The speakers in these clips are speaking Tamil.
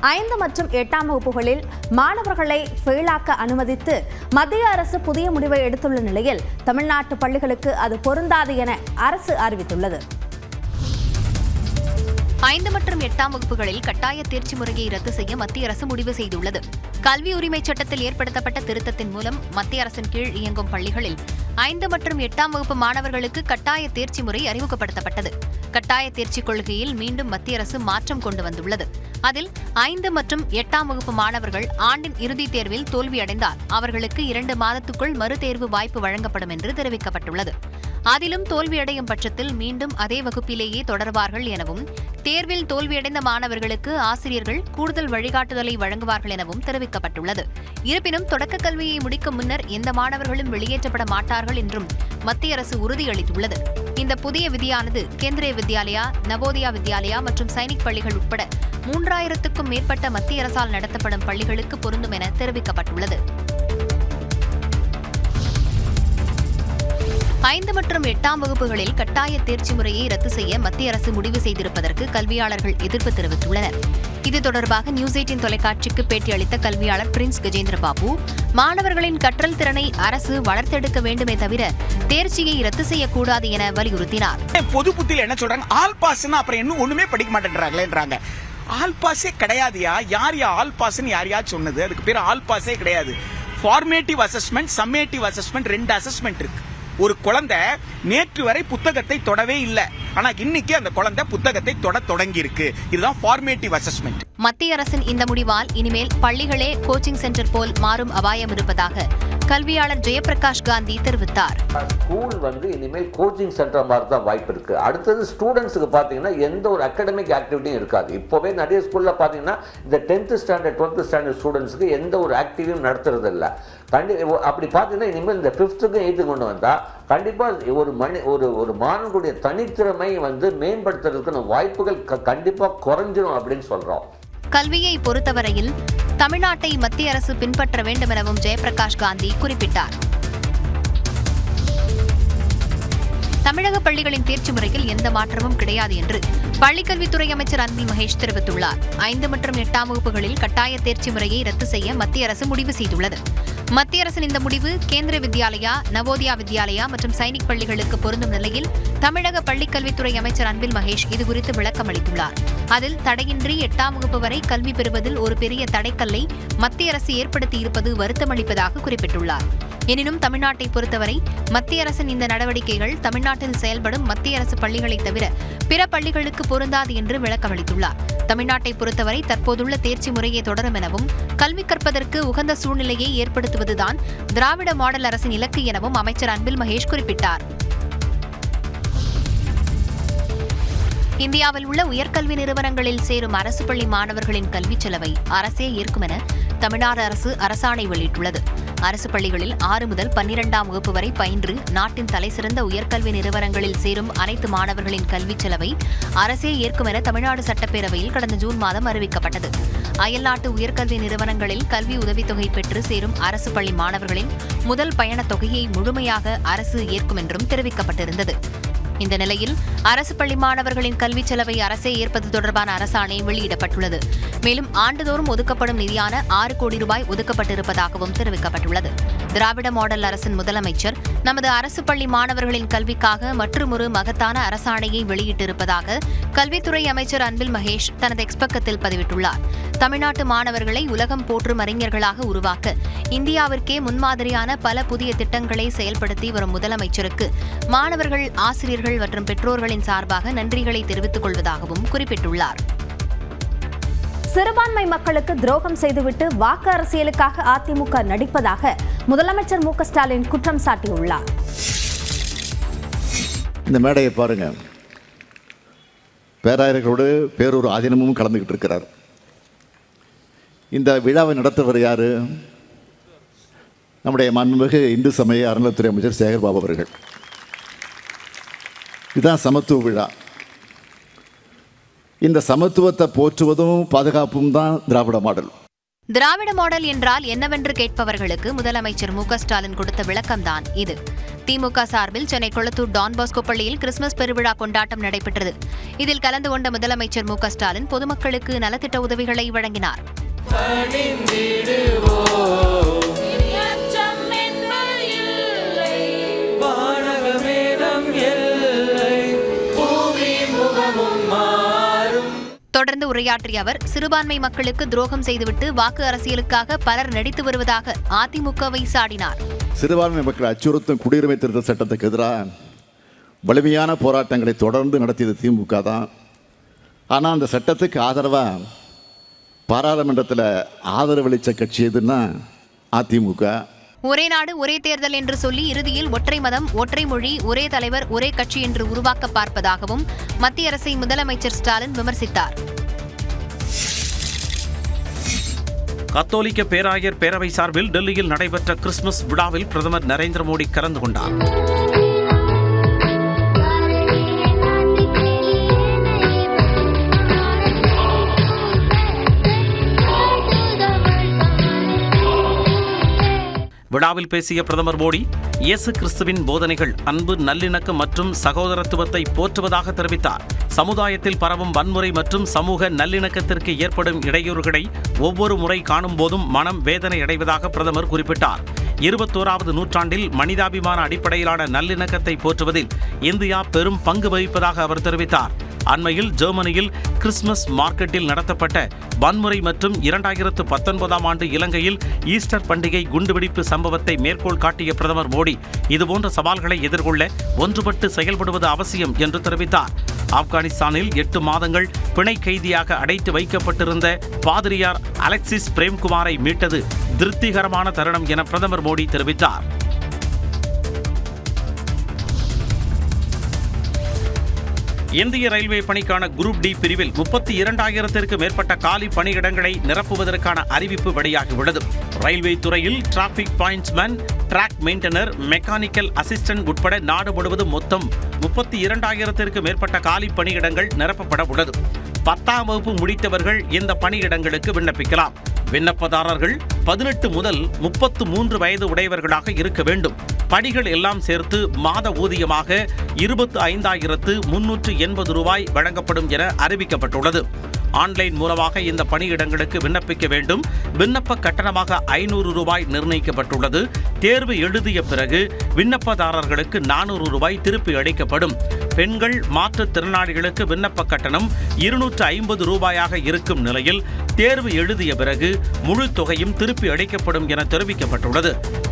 5 மற்றும் 8ஆம் வகுப்புகளில் மாணவர்களை ஃபெயிலாக்க அனுமதித்து மத்திய அரசு புதிய முடிவை எடுத்துள்ள நிலையில் தமிழ்நாட்டு பள்ளிகளுக்கு அது பொருந்தாது என அரசு அறிவித்துள்ளது. 5 மற்றும் 8ஆம் வகுப்புகளில் கட்டாய தேர்ச்சி முறையை ரத்து செய்ய மத்திய அரசு முடிவு செய்துள்ளது. கல்வி உரிமை சட்டத்தில் ஏற்படுத்தப்பட்ட திருத்தத்தின் மூலம் மத்திய அரசின் கீழ் இயங்கும் பள்ளிகளில் 5 மற்றும் 8ஆம் வகுப்பு மாணவர்களுக்கு கட்டாய தேர்ச்சி முறை அறிமுகப்படுத்தப்பட்டது. கட்டாய தேர்ச்சி கொள்கையில் மீண்டும் மத்திய அரசு மாற்றம் கொண்டு வந்துள்ளது. அதில் 5 மற்றும் 8ஆம் வகுப்பு மாணவர்கள் ஆண்டின் இறுதித் தேர்வில் தோல்வியடைந்தால் அவர்களுக்கு 2 மாதத்துக்குள் மறுதேர்வு வாய்ப்பு வழங்கப்படும் என்று தெரிவிக்கப்பட்டுள்ளது. அதிலும் தோல்வியடையும் பட்சத்தில் மீண்டும் அதே வகுப்பிலேயே தொடர்வார்கள் எனவும், தேர்வில் தோல்வியடைந்த மாணவர்களுக்கு ஆசிரியர்கள் கூடுதல் வழிகாட்டுதலை வழங்குவார்கள் எனவும் தெரிவிக்கப்பட்டுள்ளது. இருப்பினும் தொடக்க கல்வியை முடிக்கும் முன்னர் எந்த மாணவர்களும் வெளியேற்றப்பட மாட்டார்கள் என்றும் மத்திய அரசு உறுதியளித்துள்ளது. இந்த புதிய விதியானது கேந்திரிய வித்யாலயா, நவோதயா வித்யாலயா மற்றும் சைனிக் பள்ளிகள் உட்பட 3000க்கும் மேற்பட்ட மத்திய அரசால் நடத்தப்படும் பள்ளிகளுக்கு பொருந்தும் என தெரிவிக்கப்பட்டுள்ளது. 5 மற்றும் 8ஆம் வகுப்புகளில் கட்டாய தேர்ச்சி முறையை ரத்து செய்ய மத்திய அரசு முடிவு செய்திருப்பதற்கு கல்வியாளர்கள் எதிர்ப்பு தெரிவித்துள்ளனர். இது தொடர்பாக நியூஸ் 18 தொலைக்காட்சிக்கு பேட்டியளித்த கல்வியாளர் பிரின்ஸ் கஜேந்திர பாபு, மாணவர்களின் கற்றல் திறனை அரசு வளர்த்தெடுக்க வேண்டுமே தவிர தேர்ச்சியை ரத்து செய்யக்கூடாது என வலியுறுத்தினார். பொது புத்தியில் என்ன சொல்றாங்க, ஆல் பாஸ்னா அப்புறம் இன்னும் ஒண்ணுமே படிக்க மாட்டேன்றாங்களேன்றாங்க. ஆல் பாஸே கிடையாதுயா. யார் ஆல் பாஸ்ன்னு யாரையா சொன்னது? அதுக்கு பேர் ஆல் பாஸே கிடையாது. Formative assessment, summative assessment, 2 assessment இருக்கு. ஒரு குழந்தை நேற்று வரை புத்தகத்தை தொடவே இல்லை, ஆனா இன்னைக்கு அந்த குழந்தை புத்தகத்தை தொடங்கி இருக்கு. இதுதான் ஃபார்மேட்டிவ் அசஸ்மெண்ட். மத்திய அரசின் இந்த முடிவால் இனிமேல் பள்ளிகளே கோச்சிங் சென்டர் போல் மாறும் அபாயம் இருப்பதாக கல்வியாளர் ஜெயபிரகாஷ் காந்தி தெரிவித்தார். ஸ்கூல் இனிமேல் கோச்சிங் சென்டர் மாதிரி தான் வாய்ப்பு இருக்கு. அடுத்தது ஸ்டூடெண்ட்ஸுக்கு பாத்தீங்கன்னா எந்த ஒரு அகாடமிக் ஆக்டிவிட்டியும் இருக்காது. இப்போவே நிறைய ஸ்கூல்ல பாத்தீங்கன்னா இந்த 10th ஸ்டாண்டர்ட் 12th ஸ்டாண்டர்ட் ஸ்டூடெண்ட்ஸுக்கு எந்த ஒரு ஆக்டிவிட்டியும் நடத்துறது இல்லை. அப்படி பாத்தீங்கன்னா இனிமேல் இந்த 5th 8th கொண்டு வந்தா கண்டிப்பா ஒரு மாணவனுடைய தனித்திறமை மேம்படுத்துறதுக்கான வாய்ப்புகள் கண்டிப்பா குறைஞ்சிரும் அப்படின்னு சொல்றோம். கல்வியை பொறுத்தவரையில் தமிழ்நாட்டை மத்திய அரசு பின்பற்ற வேண்டும் எனவும் ஜெயபிரகாஷ் காந்தி குறிப்பிட்டார். தமிழக பள்ளிகளின் தேர்ச்சி முறையில் எந்த மாற்றமும் கிடையாது என்று பள்ளிக்கல்வித்துறை அமைச்சர் அன்பில் மகேஷ் தெரிவித்துள்ளார். 5 மற்றும் 8ஆம் வகுப்புகளில் கட்டாய தேர்ச்சி முறையை ரத்து செய்ய மத்திய அரசு முடிவு செய்துள்ளது. மத்திய அரசின் இந்த முடிவு கேந்திரிய வித்யாலயா, நவோதயா வித்யாலயா மற்றும் சைனிக் பள்ளிகளுக்கு பொருந்தும் நிலையில் தமிழக பள்ளிக்கல்வித்துறை அமைச்சர் அன்பில் மகேஷ் இதுகுறித்து விளக்கம் அளித்துள்ளார். அதில் தடையின்றி 8ஆம் வகுப்பு வரை கல்வி பெறுவதில் ஒரு பெரிய தடைக்கல்லை மத்திய அரசு ஏற்படுத்தியிருப்பது வருத்தமளிப்பதாக குறிப்பிட்டுள்ளார். எனினும் தமிழ்நாட்டை பொறுத்தவரை மத்திய அரசின் இந்த நடவடிக்கைகள் தமிழ்நாட்டில் செயல்படும் மத்திய அரசு பள்ளிகளை தவிர பிற பள்ளிகளுக்கு பொருந்தாது என்று விளக்கமளித்துள்ளார். தமிழ்நாட்டை பொறுத்தவரை தற்போதுள்ள தேர்ச்சி முறையை தொடரும் எனவும், கல்வி கற்பதற்கு உகந்த சூழ்நிலையை ஏற்படுத்துவதுதான் திராவிட மாடல் அரசின் இலக்கு எனவும் அமைச்சர் அன்பில் மகேஷ் குறிப்பிட்டார். இந்தியாவில் உள்ள உயர்கல்வி நிறுவனங்களில் சேரும் அரசு பள்ளி மாணவர்களின் கல்விச் செலவை அரசே ஏற்கும் என தமிழ்நாடு அரசு அரசாணை வெளியிட்டுள்ளது. அரசு பள்ளிகளில் 6 முதல் 12ஆம் வகுப்பு வரை பயின்று நாட்டின் தலைசிறந்த உயர்கல்வி நிறுவனங்களில் சேரும் அனைத்து மாணவர்களின் கல்விச் செலவை அரசே ஏற்கும் என தமிழ்நாடு சட்டப்பேரவையில் கடந்த ஜூன் மாதம் அறிவிக்கப்பட்டது. அயல்நாட்டு உயர்கல்வி நிறுவனங்களில் கல்வி உதவித்தொகை பெற்று சேரும் அரசு பள்ளி மாணவர்களின் முதல் பயணத் தொகையை முழுமையாக அரசு ஏற்கும் என்றும் தெரிவிக்கப்பட்டிருந்தது. இந்த நிலையில் அரசு பள்ளி மாணவர்களின் கல்விச் செலவை அரசே ஏற்பது தொடர்பான அரசாணை வெளியிடப்பட்டுள்ளது. மேலும் ஆண்டுதோறும் ஒதுக்கப்படும் நிதியான 6 கோடி ரூபாய் ஒதுக்கப்பட்டிருப்பதாகவும் தெரிவிக்கப்பட்டுள்ளது. திராவிட மாடல் அரசின் முதலமைச்சர் நமது அரசு பள்ளி மாணவர்களின் கல்விக்காக மற்றுமொரு மகத்தான அரசாணையை வெளியிட்டிருப்பதாக கல்வித்துறை அமைச்சர் அன்பில் மகேஷ் தனது எக்ஸ் பக்கத்தில் பதிவிட்டுள்ளார். தமிழ்நாட்டு மாணவர்களை உலகம் போற்றும் அறிஞர்களாக உருவாக்க இந்தியாவிற்கே முன்மாதிரியான பல புதிய திட்டங்களை செயல்படுத்தி வரும் முதலமைச்சருக்கு மாணவர்கள், ஆசிரியர்கள் மற்றும் பெற்றோர்களின் சார்பாக நன்றிகளை தெரிவித்துக் கொள்வதாகவும் குறிப்பிட்டுள்ளார். சிறுபான்மை மக்களுக்கு துரோகம் செய்துவிட்டு வாக்கு அரசியலுக்காக அதிமுக நடிப்பதாக முதலமைச்சர் மு க ஸ்டாலின் குற்றம் சாட்டியுள்ளார். இந்த மேடையை பாருங்க, பேராயர்களோடு பேரூர் ஆதீனமும் கலந்துகிட்டு இருக்கிறார். இந்த விழாவை நடத்துவர் யாரு? நம்முடைய மாண்புமிகு இந்து சமய அறநிலையத்துறை அமைச்சர் சேகர்பாபு அவர்கள். இதுதான் சமத்துவ விழா. இந்த சமத்துவத்தை போற்றுவதும் பாதுகாப்பும் தான் திராவிட மாடல். திராவிட மாடல் என்றால் என்னவென்று கேட்பவர்களுக்கு முதலமைச்சர் மு க ஸ்டாலின் கொடுத்த விளக்கம்தான் இது. திமுக சார்பில் சென்னை கொளத்தூர் டான் பாஸ்கோ பள்ளியில் கிறிஸ்துமஸ் பெருவிழா கொண்டாட்டம் நடைபெற்றது. இதில் கலந்து கொண்ட முதலமைச்சர் மு க ஸ்டாலின் பொதுமக்களுக்கு நலத்திட்ட உதவிகளை வழங்கினார். தொடர்ந்து உரையாற்றிய அவர், சிறுபான்மை மக்களுக்கு துரோகம் செய்துவிட்டு வாக்கு அரசியலுக்காக பலர் நடித்து வருவதாக அதிமுகவை சாடினார். சிறுபான்மை மக்களை அச்சுறுத்தும் குடியுரிமை திருத்த சட்டத்துக்கு எதிராக வலிமையான போராட்டங்களை தொடர்ந்து நடத்தியது திமுக தான். ஆனால் அந்த சட்டத்துக்கு ஆதரவாக பாராளுமன்றத்தில் ஆதரவளித்த கட்சி எதுன்னா அதிமுக. ஒரே நாடு ஒரே தேர்தல் என்று சொல்லி இறுதியில் ஒற்றை மதம், ஒற்றை மொழி, ஒரே தலைவர், ஒரே கட்சி என்று உருவாக்க பார்ப்பதாகவும் மத்திய அரசை முதலமைச்சர் ஸ்டாலின் விமர்சித்தார். கத்தோலிக்க பேராயர் பேரவை சார்பில் டெல்லியில் நடைபெற்ற கிறிஸ்துமஸ் விழாவில் பிரதமர் நரேந்திர மோடி கலந்து கொண்டார். விழாவில் பேசிய பிரதமர் மோடி, இயேசு கிறிஸ்துவின் போதனைகள் அன்பு, நல்லிணக்கம் மற்றும் சகோதரத்துவத்தை போற்றுவதாக தெரிவித்தார். சமுதாயத்தில் பரவும் வன்முறை மற்றும் சமூக நல்லிணக்கத்திற்கு ஏற்படும் இடையூறுகளை ஒவ்வொரு முறை காணும் போதும் மனம் வேதனை அடைவதாக பிரதமர் குறிப்பிட்டார். 21வது நூற்றாண்டில் மனிதாபிமான அடிப்படையிலான நல்லிணக்கத்தை போற்றுவதில் இந்தியா பெரும் பங்கு வகிப்பதாக அவர் தெரிவித்தார். அண்மையில் ஜெர்மனியில் கிறிஸ்துமஸ் மார்க்கெட்டில் நடத்தப்பட்ட வன்முறை மற்றும் 2019ஆம் ஆண்டு இலங்கையில் ஈஸ்டர் பண்டிகை குண்டுவெடிப்பு சம்பவத்தை மேற்கோள் காட்டிய பிரதமர் மோடி, இதுபோன்ற சவால்களை எதிர்கொள்ள ஒன்றுபட்டு செயல்படுவது அவசியம் என்று தெரிவித்தார். ஆப்கானிஸ்தானில் 8 மாதங்கள் பிணை கைதியாக அடைத்து வைக்கப்பட்டிருந்த பாதிரியார் அலெக்சிஸ் பிரேம்குமாரை மீட்டது திருப்திகரமான தருணம் என பிரதமர் மோடி தெரிவித்தார். இந்திய ரயில்வே பணிக்கான குரூப் டி பிரிவில் 32,000த்திற்கு மேற்பட்ட காலி பணியிடங்களை நிரப்புவதற்கான அறிவிப்பு வெளியாகியுள்ளது. ரயில்வே துறையில் traffic pointsman, track maintainer, mechanical assistant உட்பட நாடு முழுவதும் மொத்தம் 32,000த்திற்கு மேற்பட்ட காலி பணியிடங்கள் நிரப்பப்பட உள்ளது. 10ஆம் வகுப்பு முடித்தவர்கள் இந்த பணியிடங்களுக்கு விண்ணப்பிக்கலாம். விண்ணப்பதாரர்கள் 18 முதல் 33 வயது உடையவர்களாக இருக்க வேண்டும். படிகள் எல்லாம் சேர்த்து மாத ஊதியமாக 25,380 ரூபாய் வழங்கப்படும் என அறிவிக்கப்பட்டுள்ளது. ஆன்லைன் மூலமாக இந்த பணியிடங்களுக்கு விண்ணப்பிக்க வேண்டும். விண்ணப்ப கட்டணமாக 500 ரூபாய் நிர்ணயிக்கப்பட்டுள்ளது. தேர்வு எழுதிய பிறகு விண்ணப்பதாரர்களுக்கு 400 ரூபாய் திருப்பி அளிக்கப்படும். பெண்கள், மாற்றுத்திறனாளிகளுக்கு விண்ணப்ப கட்டணம் 250 ரூபாயாக இருக்கும் நிலையில் தேர்வு எழுதிய பிறகு முழு தொகையும் திருப்பி அளிக்கப்படும் என தெரிவிக்கப்பட்டுள்ளது.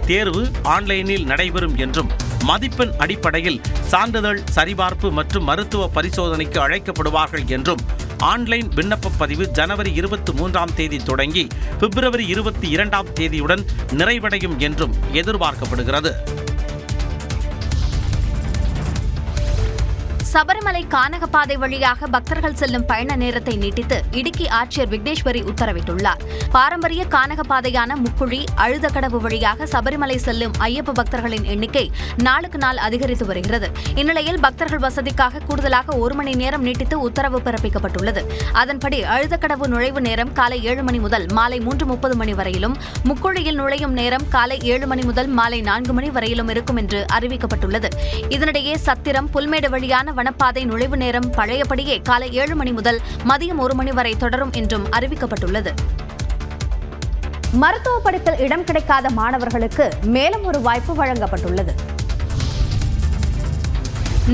தேர்வு ஆன்லைனில் நடைபெறும் என்றும் மதிப்பெண் அடிப்படையில் சான்றிதழ் சரிபார்ப்பு மற்றும் மருத்துவ பரிசோதனைக்கு அழைக்கப்படுவார்கள் என்றும் ஆன்லைன் விண்ணப்ப பதிவு ஜனவரி 23ஆம் தேதி தொடங்கி பிப்ரவரி 22ஆம் தேதியுடன் நிறைவடையும் என்றும் எதிர்பார்க்கப்படுகிறது. சபரிமலை கானகப்பாதை வழியாக பக்தர்கள் செல்லும் பயண நேரத்தை நீட்டித்து இடுக்கி ஆட்சியர் விக்னேஸ்வரி உத்தரவிட்டுள்ளார். பாரம்பரிய கானகப்பாதையான முக்குழி, அழுதக்கடவு வழியாக சபரிமலை செல்லும் ஐயப்ப பக்தர்களின் எண்ணிக்கை நாளுக்கு நாள் அதிகரித்து வருகிறது. இந்நிலையில் பக்தர்கள் வசதிக்காக கூடுதலாக 1 மணி நேரம் நீட்டித்து உத்தரவு பிறப்பிக்கப்பட்டுள்ளது. அதன்படி அழுதக்கடவு நுழைவு நேரம் காலை 7 மணி முதல் மாலை 3:30 மணி வரையிலும், முக்குழியில் நுழையும் நேரம் காலை 7 மணி முதல் மாலை 4 மணி வரையிலும் இருக்கும் என்று அறிவிக்கப்பட்டுள்ளது. இதனிடையே சத்திரம், புல்மேடு வழியான வனப்பாதை நுழைவு நேரம் பழையபடியே காலை 7 மணி முதல் மதியம் 1 மணி வரை தொடரும் என்றும் அறிவிக்கப்பட்டுள்ளது. மருத்துவ படிப்பில் இடம் கிடைக்காத மாணவர்களுக்கு மேலும் ஒரு வாய்ப்பு வழங்கப்பட்டுள்ளது.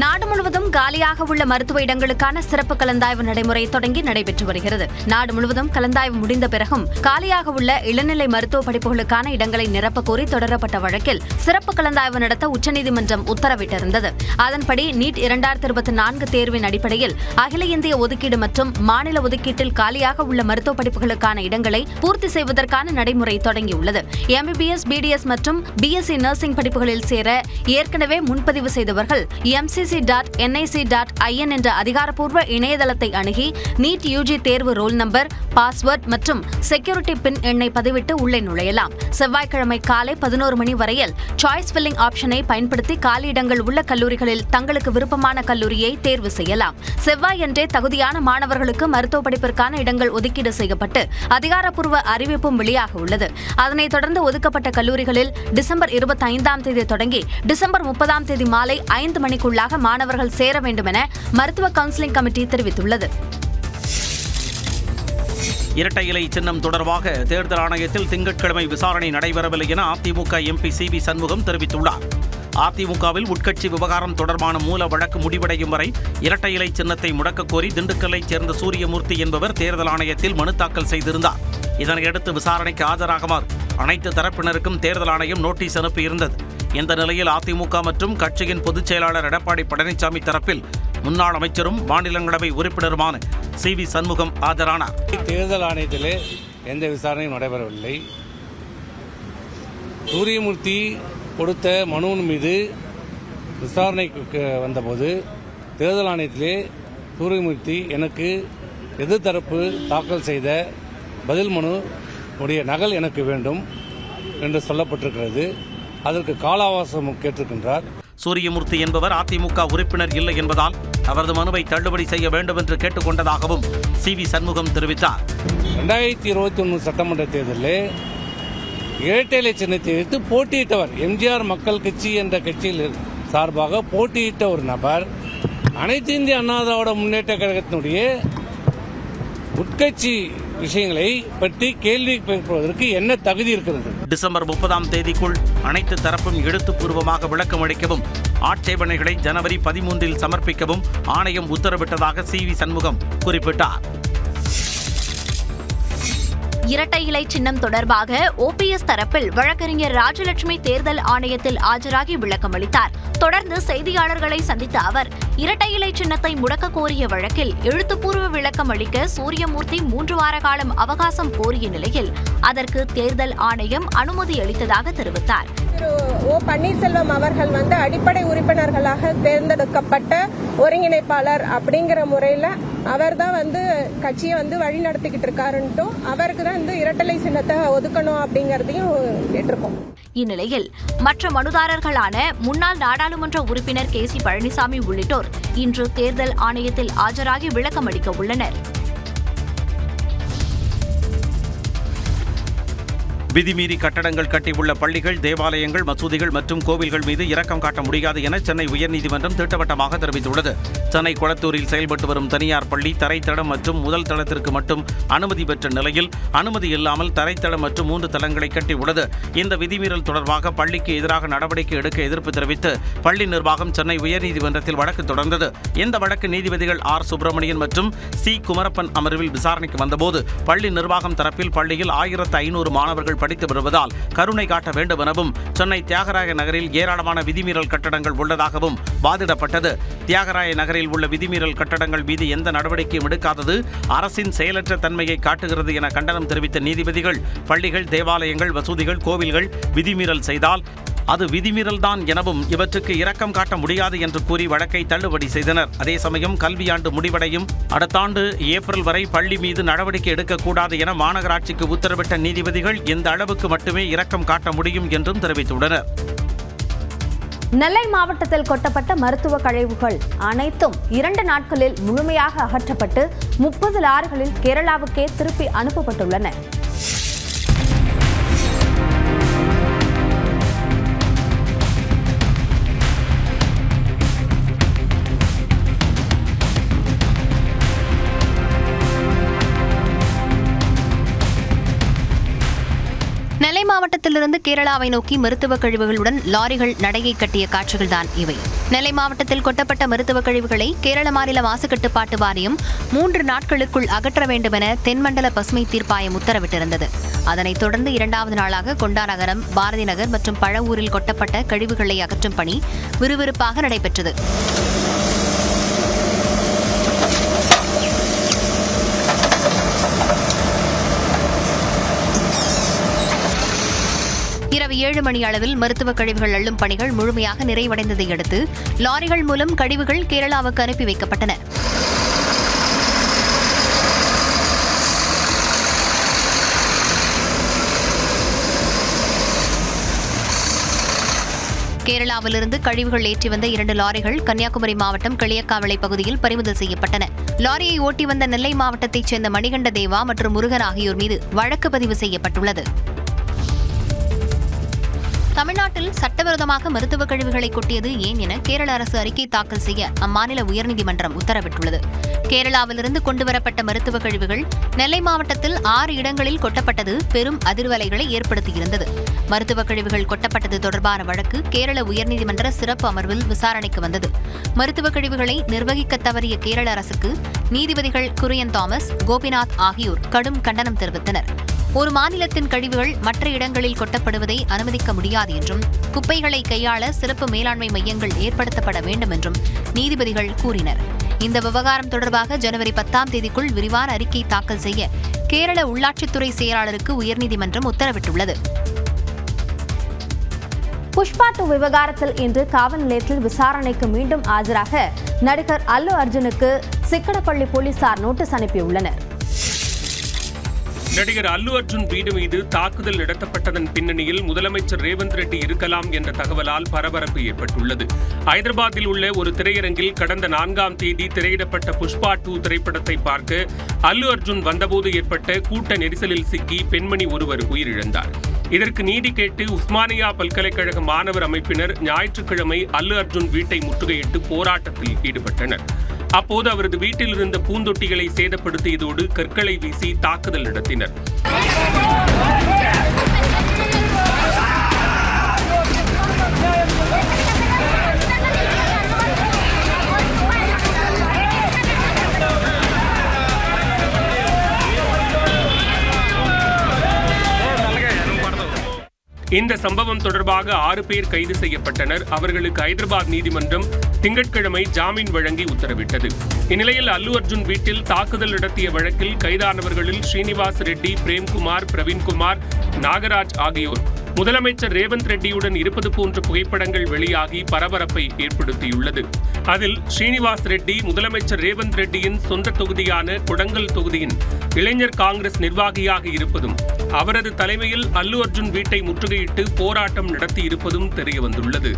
நாடு முழுவதும் காலியாக உள்ள மருத்துவ இடங்களுக்கான சிறப்பு கலந்தாய்வு நடைமுறை தொடங்கி நடைபெற்று வருகிறது. நாடு முழுவதும் கலந்தாய்வு முடிந்த பிறகும் காலியாக உள்ள இளநிலை மருத்துவ படிப்புகளுக்கான இடங்களை நிரப்ப கோரி தொடரப்பட்ட வழக்கில் சிறப்பு கலந்தாய்வு நடத்த உச்சநீதிமன்றம் உத்தரவிட்டிருந்தது. அதன்படி நீட் 2024 தேர்வின் அடிப்படையில் அகில இந்திய ஒதுக்கீடு மற்றும் மாநில ஒதுக்கீட்டில் காலியாக உள்ள மருத்துவ படிப்புகளுக்கான இடங்களை பூர்த்தி செய்வதற்கான நடைமுறை தொடங்கியுள்ளது. MBBS, BDS மற்றும் BSc நர்சிங் படிப்புகளில் சேர ஏற்கனவே முன்பதிவு செய்தவர்கள் MC ugc.nic.in என்ற அதிகாரப்பூர்வ இணையதளத்தை அணுகி நீட் யூஜி தேர்வு ரோல் நம்பர், பாஸ்வேர்ட் மற்றும் செக்யூரிட்டி பின் எண்ணை பதிவிட்டு உள்ளே நுழையலாம். செவ்வாய்க்கிழமை காலை 11 மணி வரையில் சாய்ஸ் ஃபில்லிங் ஆப்ஷனை பயன்படுத்தி காலியிடங்கள் உள்ள கல்லூரிகளில் தங்களுக்கு விருப்பமான கல்லூரியை தேர்வு செய்யலாம். செவ்வாயன்றே தகுதியான மாணவர்களுக்கு மருத்துவ படிப்பிற்கான இடங்கள் ஒதுக்கீடு செய்யப்பட்டு அதிகாரப்பூர்வ அறிவிப்பும் வெளியாக உள்ளது. அதனைத் தொடர்ந்து ஒதுக்கப்பட்ட கல்லூரிகளில் டிசம்பர் 25ஆம் தேதி தொடங்கி டிசம்பர் 30ஆம் தேதி மாலை 5 மணிக்குள்ளாக மாணவர்கள் சேர வேண்டும் என மருத்துவ கவுன்சிலிங் கமிட்டி தெரிவித்துள்ளது. இரட்டை இலை சின்னம் தொடர்பாக தேர்தல் ஆணையத்தில் திங்கட்கிழமை விசாரணை நடைபெறவில்லை என அதிமுக எம்பி CV சண்முகம் தெரிவித்துள்ளார். அதிமுகவில் உட்கட்சி விவகாரம் தொடர்பான மூல வழக்கு முடிவடையும் வரை இரட்டை இலை சின்னத்தை முடக்க கோரி திண்டுக்கல்லைச் சேர்ந்த சூரியமூர்த்தி என்பவர் தேர்தல் ஆணையத்தில் மனு தாக்கல் செய்திருந்தார். இதனையடுத்து விசாரணைக்கு ஆஜராகுமாறு அனைத்து தரப்பினருக்கும் தேர்தல் ஆணையம் நோட்டீஸ் அனுப்பியிருந்தது. இந்த நிலையில் அதிமுக மற்றும் கட்சியின் பொதுச் செயலாளர் எடப்பாடி பழனிசாமி தரப்பில் முன்னாள் அமைச்சரும் மாநிலங்களவை உறுப்பினருமான CV சண்முகம் ஆஜரானார். தேர்தல் ஆணையத்திலே எந்த விசாரணையும் நடைபெறவில்லை. சூரியமூர்த்தி கொடுத்த மனுவின் மீது விசாரணைக்கு வந்தபோது தேர்தல் ஆணையத்திலே சூரியமூர்த்தி எனக்கு எதிர்த்தரப்பு தாக்கல் செய்த பதில் மனு உடைய நகல் எனக்கு வேண்டும் என்று சொல்லப்பட்டிருக்கிறது. அதற்கு கால அவகாசம் கேட்டிருக்கின்றார். சூரியமூர்த்தி என்பவர் அதிமுக உறுப்பினர் இல்லை என்பதால் அவரது மனுவை தள்ளுபடி செய்ய வேண்டும் என்று கேட்டுக்கொண்டதாகவும் CV சண்முகம் தெரிவித்தார். 2021 சட்டமன்ற தேர்தலில் இரட்டை இலை சின்னத்தை எடுத்து போட்டியிட்டவர் எம்ஜிஆர் மக்கள் கட்சி என்ற கட்சியில் சார்பாக போட்டியிட்ட ஒரு நபர் அனைத்து இந்திய அண்ணா திராவிட முன்னேற்ற கழகத்தினுடைய உட்கட்சி விஷயங்களை பற்றி கேள்வி கேட்பதற்கு என்ன தகுதி இருக்கிறது? டிசம்பர் 30ஆம் தேதிக்குள் அனைத்து தரப்பும் எழுத்துப்பூர்வமாக விளக்கம் அளிக்கவும் ஆட்சேபனைகளை ஜனவரி 13இல் சமர்ப்பிக்கவும் ஆணையம் உத்தரவிட்டதாக CV சண்முகம் குறிப்பிட்டார். இரட்டை இலை சின்னம் தொடர்பாக OPS தரப்பில் வழக்கறிஞர் ராஜலட்சுமி தேர்தல் ஆணையத்தில் ஆஜராகி விளக்கம் அளித்தார். தொடர்ந்து செய்தியாளர்களை சந்தித்த அவர், இரட்டை இலை சின்னத்தை முடக்க கோரிய வழக்கில் எழுத்துப்பூர்வ விளக்கம் அளிக்க சூரியமூர்த்தி 3 வார காலம் அவகாசம் கோரிய நிலையில் அதற்கு தேர்தல் ஆணையம் அனுமதி அளித்ததாக தெரிவித்தார். ஓ பன்னீர்செல்வம் அவர்கள் அடிப்படை உறுப்பினர்களாக தேர்ந்தெடுக்கப்பட்ட ஒருங்கிணைப்பாளர் அப்படிங்கிற முறையில் அவர் தான் கட்சியை வழி நடத்திக்கிட்டு இருக்காருன்ட்டும் அவருக்கு தான் இரட்டலை சின்னத்தை ஒதுக்கணும் அப்படிங்கறதையும் கேட்டிருக்கோம். இந்நிலையில் மற்ற மனுதாரர்களான முன்னாள் நாடாளுமன்ற உறுப்பினர் KC பழனிசாமி உள்ளிட்டோர் இன்று தேர்தல் ஆணையத்தில் ஆஜராகி விளக்கம் அளிக்க உள்ளனர். விதிமீறி கட்டடங்கள் கட்டியுள்ள பள்ளிகள், தேவாலயங்கள், மசூதிகள் மற்றும் கோவில்கள் மீது இரக்கம் காட்ட முடியாது என சென்னை உயர்நீதிமன்றம் திட்டவட்டமாக தெரிவித்துள்ளது. சென்னை கொளத்தூரில் செயல்பட்டு வரும் தனியார் பள்ளி தரைத்தளம் மற்றும் முதல் தளத்திற்கு மட்டும் அனுமதி பெற்ற நிலையில் அனுமதி இல்லாமல் தரைத்தளம் மற்றும் 3 தளங்களை கட்டியுள்ளது. இந்த விதிமீறல் தொடர்பாக பள்ளிக்கு எதிராக நடவடிக்கை எடுக்க எதிர்ப்பு தெரிவித்து பள்ளி நிர்வாகம் சென்னை உயர்நீதிமன்றத்தில் வழக்கு தொடர்ந்தது. இந்த வழக்கு நீதிபதிகள் R. சுப்பிரமணியன் மற்றும் C. குமரப்பன் அமர்வில் விசாரணைக்கு வந்தபோது பள்ளி நிர்வாகம் தரப்பில் பள்ளியில் 1500 மாணவர்கள் படித்து வருவதால் கருணை காட்ட வேண்டும் எனவும் சென்னை தியாகராய நகரில் ஏராளமான விதிமீறல் கட்டடங்கள் உள்ளதாகவும் வாதிடப்பட்டது. தியாகராய நகரில் உள்ள விதிமீறல் கட்டடங்கள் மீது எந்த நடவடிக்கையும் எடுக்காதது அரசின் செயலற்ற தன்மையை காட்டுகிறது என கண்டனம் தெரிவித்த நீதிபதிகள் பள்ளிகள், தேவாலயங்கள், மசூதிகள், கோவில்கள் விதிமீறல் செய்தால் அது விதிமீறல்தான் எனவும் இவற்றுக்கு இரக்கம் காட்ட முடியாது என்று கூறி வழக்கை தள்ளுபடி செய்தனர். அதே சமயம் கல்வியாண்டு முடிவடையும் அடுத்த ஆண்டு ஏப்ரல் வரை பள்ளி மீது நடவடிக்கை எடுக்கக்கூடாது என மாநகராட்சிக்கு உத்தரவிட்ட நீதிபதிகள் இந்த அளவுக்கு மட்டுமே இரக்கம் காட்ட முடியும் என்றும் தெரிவித்துள்ளனர். நெல்லை மாவட்டத்தில் கொட்டப்பட்ட மருத்துவ கழிவுகள் அனைத்தும் 2 நாட்களில் முழுமையாக அகற்றப்பட்டு 30 லாரிகளில் கேரளாவுக்கே திருப்பி அனுப்பப்பட்டுள்ளன. நெல்லை மாவட்டத்திலிருந்து கேரளாவை நோக்கி மருத்துவ கழிவுகளுடன் லாரிகள் நடையை கட்டிய காட்சிகள்தான் இவை. நெல்லை மாவட்டத்தில் கொட்டப்பட்ட மருத்துவ கழிவுகளை கேரள மாநில மாசு கட்டுப்பாட்டு வாரியம் 3 நாட்களுக்குள் அகற்ற வேண்டும் என தென்மண்டல பசுமை தீர்ப்பாயம் உத்தரவிட்டிருந்தது. அதனைத் தொடர்ந்து 2வது நாளாக கொண்டா நகரம், பாரதி நகர் மற்றும் பழவூரில் கொட்டப்பட்ட கழிவுகளை அகற்றும் பணி விறுவிறுப்பாக நடைபெற்றது. இரவு இரவு 7 மணி அளவில் மருத்துவ கழிவுகள் அள்ளும் பணிகள் முழுமையாக நிறைவடைந்ததை அடுத்து லாரிகள் மூலம் கழிவுகள் கேரளாவுக்கு அனுப்பி வைக்கப்பட்டன. கேரளாவிலிருந்து கழிவுகள் ஏற்றி வந்த 2 லாரிகள் கன்னியாகுமரி மாவட்டம் களியக்காவிளை பகுதியில் பறிமுதல் செய்யப்பட்டன. லாரியை ஓட்டி வந்த நெல்லை மாவட்டத்தைச் சேர்ந்த மணிகண்ட தேவா மற்றும் முருகன் ஆகியோர் மீது வழக்கு பதிவு செய்யப்பட்டுள்ளது. தமிழ்நாட்டில் சட்டவிரோதமாக மருத்துவக் கழிவுகளை கொட்டியது ஏன் என கேரள அரசு அறிக்கை தாக்கல் செய்ய அம்மாநில உயர்நீதிமன்றம் உத்தரவிட்டுள்ளது. கேரளாவிலிருந்து கொண்டுவரப்பட்ட மருத்துவக் கழிவுகள் நெல்லை மாவட்டத்தில் 6 இடங்களில் கொட்டப்பட்டது பெரும் அதிர்வலைகளை ஏற்படுத்தியிருந்தது. மருத்துவக் கழிவுகள் கொட்டப்பட்டது தொடர்பான வழக்கு கேரள உயர்நீதிமன்ற சிறப்பு அமர்வில் விசாரணைக்கு வந்தது. மருத்துவக் கழிவுகளை நிர்வகிக்க தவறிய கேரள அரசுக்கு நீதிபதிகள் குரியன் தாமஸ், கோபிநாத் ஆகியோர் கடும் கண்டனம் தெரிவித்தனர். ஒரு மாநிலத்தின் கழிவுகள் மற்ற இடங்களில் கொட்டப்படுவதை அனுமதிக்க முடியாது என்றும் குப்பைகளை கையாள சிறப்பு மேலாண்மை மையங்கள் ஏற்படுத்தப்பட வேண்டும் என்றும் நீதிபதிகள் கூறினர். இந்த விவகாரம் தொடர்பாக ஜனவரி 10ஆம் தேதிக்குள் விரிவான அறிக்கை தாக்கல் செய்ய கேரள உள்ளாட்சித்துறை செயலாளருக்கு உயர்நீதிமன்றம் உத்தரவிட்டுள்ளது. புஷ்பா 2 விவகாரத்தில் இன்று காவல் நிலையத்தில் விசாரணைக்கு மீண்டும் ஆஜராக நடிகர் அல்லு அர்ஜுனுக்கு சிக்கடப்பள்ளி போலீசார் நோட்டீஸ் அனுப்பியுள்ளனர். நடிகர் அல்லு அர்ஜுன் வீடு மீது தாக்குதல் நடத்தப்பட்டதன் பின்னணியில் முதலமைச்சர் ரேவந்த் ரெட்டி இருக்கலாம் என்ற தகவலால் பரபரப்பு ஏற்பட்டுள்ளது. ஐதராபாத்தில் உள்ள ஒரு திரையரங்கில் கடந்த 4ஆம் தேதி திரையிடப்பட்ட புஷ்பா 2 திரைப்படத்தை பார்க்க அல்லு அர்ஜுன் வந்தபோது ஏற்பட்ட கூட்ட நெரிசலில் சிக்கி பெண்மணி ஒருவர் உயிரிழந்தார். இதற்கு நீதி கேட்டு உஸ்மானியா பல்கலைக்கழக மாணவர் அமைப்பினர் ஞாயிற்றுக்கிழமை அல்லு அர்ஜுன் வீட்டை முற்றுகையிட்டு போராட்டத்தில் ஈடுபட்டனர். அப்போது அவரது வீட்டில் இருந்த பூந்தொட்டிகளை சேதப்படுத்தியதோடு கற்களை வீசி தாக்குதல் நடத்தினர். இந்த சம்பவம் தொடர்பாக 6 பேர் கைது செய்யப்பட்டனர். அவர்களுக்கு ஐதராபாத் நீதிமன்றம் திங்கட்கிழமை ஜாமீன் வழங்கி உத்தரவிட்டது. இந்நிலையில் அல்லு அர்ஜுன் வீட்டில் தாக்குதல் நடத்திய வழக்கில் கைதானவர்களில் ஸ்ரீனிவாஸ் ரெட்டி, பிரேம்குமார், பிரவீன்குமார், நாகராஜ் ஆகியோர் முதலமைச்சர் ரேவந்த் ரெட்டியுடன் இருப்பது போன்ற புகைப்படங்கள் வெளியாகி பரபரப்பை ஏற்படுத்தியுள்ளது. அதில் ஸ்ரீனிவாஸ் ரெட்டி முதலமைச்சர் ரேவந்த் ரெட்டியின் சொந்த தொகுதியான கொடங்கல் தொகுதியின் இளைஞர் காங்கிரஸ் நிர்வாகியாக இருப்பதும் அவரது தலைமையில் அல்லு அர்ஜுன் வீட்டை முற்றுகையிட்டு போராட்டம் நடத்தியிருப்பதும் தெரியவந்துள்ளது.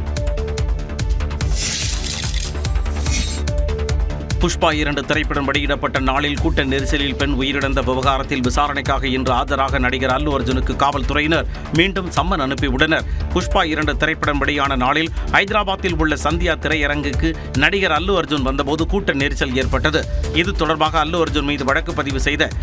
புஷ்பா 2 திரைப்படம் வெளியிடப்பட்ட நாளில் கூட்ட நெரிசலில் பெண் உயிரிழந்த விவகாரத்தில் விசாரணைக்காக இன்று ஆஜராக நடிகர் அல்லு அர்ஜுனுக்கு காவல்துறையினர் மீண்டும் சம்மன் அனுப்பியுள்ளனர். புஷ்பா 2 திரைப்படம் வெளியான நாளில் ஐதராபாத்தில் உள்ள சந்தியா திரையரங்குக்கு நடிகர் அல்லு அர்ஜுன் வந்தபோது கூட்ட நெரிசல் ஏற்பட்டது. இது தொடர்பாக அல்லு அர்ஜுன் மீது வழக்கு பதிவு செய்த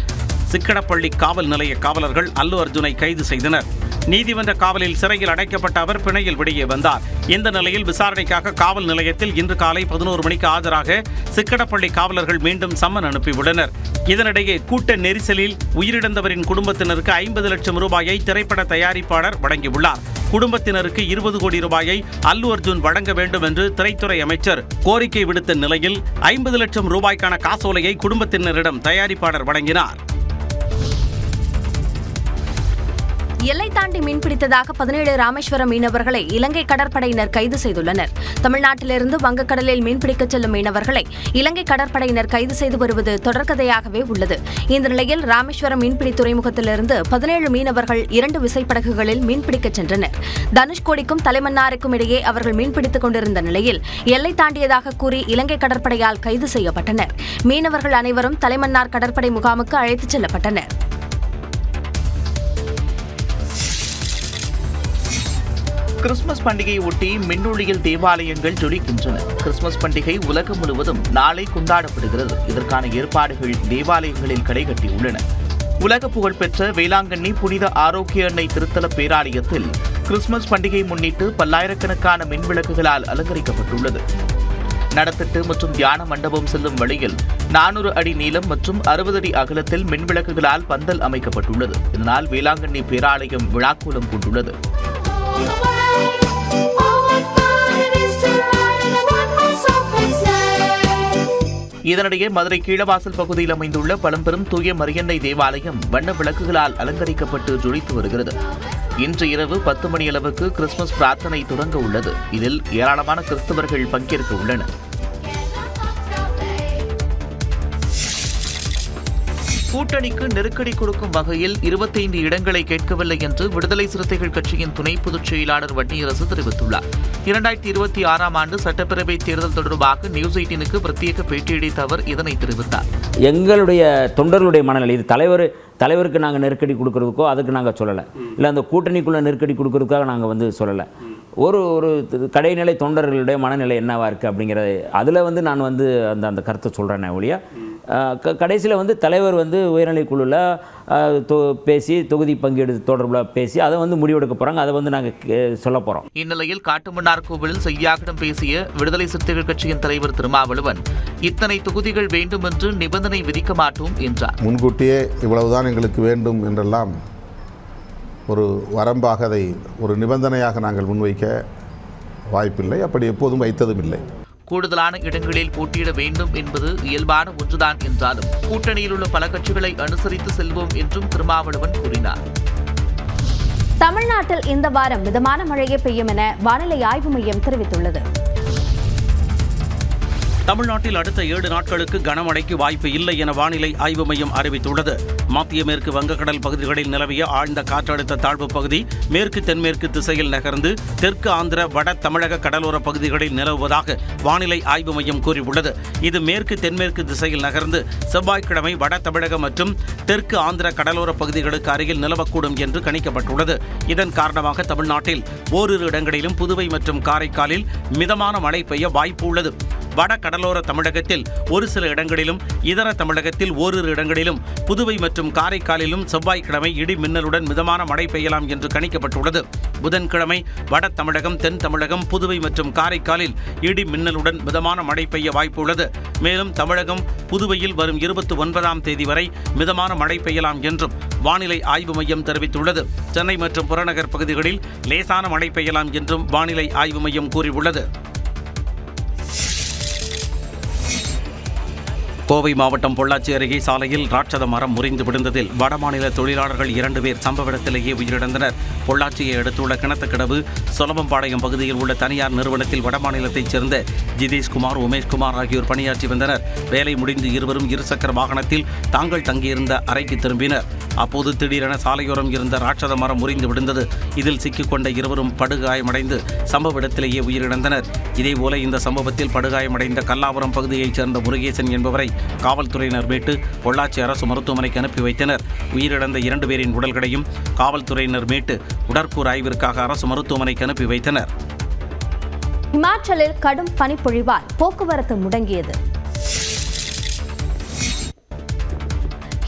சிக்கடப்பள்ளி காவல் நிலைய காவலர்கள் அல்லு அர்ஜுனை கைது செய்தனர். நீதிமன்ற காவலில் சிறையில் அடைக்கப்பட்ட அவர் பிணையில் வெளியே வந்தார். இந்த நிலையில் விசாரணைக்காக காவல் நிலையத்தில் இன்று காலை 11 மணிக்கு ஆஜராக சிக்கடப்பள்ளி காவலர்கள் மீண்டும் சம்மன் அனுப்பியுள்ளனர். இதனிடையே கூட்ட நெரிசலில் உயிரிழந்தவரின் குடும்பத்தினருக்கு 50 லட்சம் ரூபாயை திரைப்பட தயாரிப்பாளர் வழங்கியுள்ளார். குடும்பத்தினருக்கு 20 கோடி ரூபாயை அல்லு அர்ஜுன் வழங்க வேண்டும் என்று திரைத்துறை அமைச்சர் கோரிக்கை விடுத்த நிலையில் 50 லட்சம் ரூபாய்க்கான காசோலையை குடும்பத்தினரிடம் தயாரிப்பாளர் வழங்கினார். எல்லை தாண்டி மீன்பிடித்ததாக 17 ராமேஸ்வரம் மீனவர்களை இலங்கை கடற்படையினர் கைது செய்துள்ளனர். தமிழ்நாட்டிலிருந்து வங்கக்கடலில் மீன்பிடிக்கச் செல்லும் மீனவர்களை இலங்கை கடற்படையினர் கைது செய்து வருவது தொடர்கதையாகவே உள்ளது. இந்த நிலையில் ராமேஸ்வரம் மீன்பிடி துறைமுகத்திலிருந்து 17 மீனவர்கள் 2 விசைப்படகுகளில் மீன்பிடிக்கச் சென்றனர். தனுஷ்கோடிக்கும் தலைமன்னாருக்கும் இடையே அவர்கள் மீன்பிடித்துக் கொண்டிருந்த நிலையில் எல்லை தாண்டியதாக கூறி இலங்கை கடற்படையால் கைது செய்யப்பட்டனர். மீனவர்கள் அனைவரும் தலைமன்னார் கடற்படை முகாமுக்கு அழைத்துச் செல்லப்பட்டனர். கிறிஸ்துமஸ் பண்டிகையை ஒட்டி மின்னொளியில் தேவாலயங்கள் ஜொலிக்கின்றன. கிறிஸ்துமஸ் பண்டிகை உலகம் முழுவதும் நாளை கொண்டாடப்படுகிறது. இதற்கான ஏற்பாடுகள் தேவாலயங்களில் கடைகட்டியுள்ளன. உலக புகழ்பெற்ற வேளாங்கண்ணி புனித ஆரோக்கிய அன்னை திருத்தல பேராலயத்தில் கிறிஸ்துமஸ் பண்டிகையை முன்னிட்டு பல்லாயிரக்கணக்கான மின்விளக்குகளால் அலங்கரிக்கப்பட்டுள்ளது. நடத்திட்டு மற்றும் தியான மண்டபம் செல்லும் வழியில் 400 அடி நீளம் மற்றும் 60 அடி அகலத்தில் மின்விளக்குகளால் பந்தல் அமைக்கப்பட்டுள்ளது. இதனால் வேளாங்கண்ணி பேராலயம் விழாக்கோலம் கொண்டுள்ளது. இதனிடையே மதுரை கீழவாசல் பகுதியில் அமைந்துள்ள பழம்பெரும் தூய மரியன்னை தேவாலயம் வண்ண விளக்குகளால் அலங்கரிக்கப்பட்டு ஜொலித்து வருகிறது. இன்று இரவு 10 மணி அளவுக்கு கிறிஸ்துமஸ் பிரார்த்தனை தொடங்க உள்ளது. இதில் ஏராளமான கிறிஸ்தவர்கள் பங்கேற்க உள்ளனர். கூட்டணிக்கு நெருக்கடி கொடுக்கும் வகையில் 25 இடங்களை கேட்கவில்லை என்று விடுதலை சிறுத்தைகள் கட்சியின் துணை பொதுச் செயலாளர் வன்னியரசு தெரிவித்துள்ளார். 2026ஆம் ஆண்டு சட்டப்பேரவை தேர்தல் தொடர்பாக நியூஸ் 18க்கு பிரத்யேக பேட்டியளித்த அவர் இதனை தெரிவித்தார். எங்களுடைய தொண்டர்களுடைய மனநிலை இது தலைவருக்கு நாங்கள் நெருக்கடி கொடுக்கறதுக்கோ அதுக்கு நாங்கள் சொல்லலை, இல்லை அந்த கூட்டணிக்குள்ளே நெருக்கடி கொடுக்கறதுக்காக நாங்கள் சொல்லலை. ஒரு கடைநிலை தொண்டர்களுடைய மனநிலை என்னவா இருக்குது அப்படிங்கிறது அதில் நான் அந்த கருத்தை சொல்கிறேன் ஒழிய கடைசியில் தலைவர் உயர்நிலை குழுவில் பேசி தொகுதி பங்கீடு தொடர்பில் பேசி அதை முடிவெடுக்க போகிறாங்க. அதை நாங்கள் சொல்ல போகிறோம். இந்நிலையில் காட்டுமன்னார் கோவிலில் செய்தியாளர்களிடம் பேசிய விடுதலை சிறுத்தைகள் கட்சியின் தலைவர் திருமாவளவன் இத்தனை தொகுதிகள் வேண்டும் என்று நிபந்தனை விதிக்க மாட்டோம் என்றார். முன்கூட்டியே இவ்வளவுதான் எங்களுக்கு வேண்டும் என்றெல்லாம் ஒரு வரம்பாக அதை ஒரு நிபந்தனையாக நாங்கள் முன்வைக்க வாய்ப்பில்லை. அப்படி எப்போதும் வைத்ததும் இல்லை. கூடுதலான இடங்களில் போட்டியிட வேண்டும் என்பது இயல்பான ஒன்றுதான் என்றாலும் கூட்டணியில் உள்ள பல கட்சிகளை அனுசரித்து செல்வோம் என்றும் திருமாவளவன் கூறினார். தமிழ்நாட்டில் இந்த வாரம் மிதமான மழையே பெய்யும் என வானிலை ஆய்வு மையம் தெரிவித்துள்ளது. தமிழ்நாட்டில் அடுத்த 7 நாட்களுக்கு கனமழைக்கு வாய்ப்பு இல்லை என வானிலை ஆய்வு மையம் அறிவித்துள்ளது. மத்திய மேற்கு வங்கக்கடல் பகுதிகளில் நிலவிய ஆழ்ந்த காற்றழுத்த தாழ்வு பகுதி மேற்கு தென்மேற்கு திசையில் நகர்ந்து தெற்கு ஆந்திர வட தமிழக கடலோர பகுதிகளில் நிலவுவதாக வானிலை ஆய்வு மையம் கூறியுள்ளது. இது மேற்கு தென்மேற்கு திசையில் நகர்ந்து செவ்வாய்க்கிழமை வட தமிழகம் மற்றும் தெற்கு ஆந்திர கடலோர பகுதிகளுக்கு அருகில் நிலவக்கூடும் என்று கணிக்கப்பட்டுள்ளது. இதன் காரணமாக தமிழ்நாட்டில் ஓரிரு இடங்களிலும் புதுவை மற்றும் காரைக்காலில் மிதமான மழை பெய்ய வாய்ப்பு உள்ளது. வட கடலோர தமிழகத்தில் ஒரு சில இடங்களிலும் இதர தமிழகத்தில் ஓரிரு இடங்களிலும் புதுவை மற்றும் காரைக்காலிலும் செவ்வாய்க்கிழமை இடி மின்னலுடன் மிதமான மழை பெய்யலாம் என்று கணிக்கப்பட்டுள்ளது. புதன்கிழமை வட தமிழகம் தென் தமிழகம் புதுவை மற்றும் காரைக்காலில் இடி மின்னலுடன் மிதமான மழை பெய்ய வாய்ப்பு உள்ளது. மேலும் தமிழகம் புதுவையில் வரும் 29ஆம் தேதி வரை மிதமான மழை பெய்யலாம் என்றும் வானிலை ஆய்வு மையம் தெரிவித்துள்ளது. சென்னை மற்றும் புறநகர் பகுதிகளில் லேசான மழை பெய்யலாம் என்றும் வானிலை ஆய்வு மையம் கூறியுள்ளது. கோவை மாவட்டம் பொள்ளாச்சி அருகே சாலையில் ராட்சத மரம் முறிந்து விழுந்ததில் வடமாநில தொழிலாளர்கள் 2 பேர் சம்பவ இடத்திலேயே உயிரிழந்தனர். பொள்ளாச்சியை அடுத்துள்ள கிணத்துக்கடவு சொலபம்பாளையம் பகுதியில் உள்ள தனியார் நிறுவனத்தில் வடமாநிலத்தைச் சேர்ந்த ஜிதேஷ்குமார் உமேஷ்குமார் ஆகியோர் பணியாற்றி வந்தனர். வேலை முடிந்து இருவரும் இருசக்கர வாகனத்தில் தாங்கள் தங்கியிருந்த அறைக்கு திரும்பினர். அப்போது திடீரென சாலையோரம் இருந்த ராட்சத மரம் முறிந்து விழுந்தது. இதில் சிக்கிக்கொண்ட இருவரும் படுகாயமடைந்து சம்பவ இடத்திலேயே உயிரிழந்தனர். இதேபோல இந்த சம்பவத்தில் படுகாயமடைந்த கல்லாபுரம் பகுதியைச் சேர்ந்த முருகேசன் என்பவரை காவல்துறையினர் மீட்டு பொள்ளாச்சி அரசு மருத்துவமனைக்கு அனுப்பி வைத்தனர். உயிரிழந்த 2 பேரின் உடல்களையும் காவல்துறையினர் மீட்டு உடற்கூறு ஆய்விற்காக அரசு மருத்துவமனைக்கு அனுப்பி வைத்தனர். இமாச்சலில் கடும் பனிப்பொழிவால் போக்குவரத்து முடங்கியது.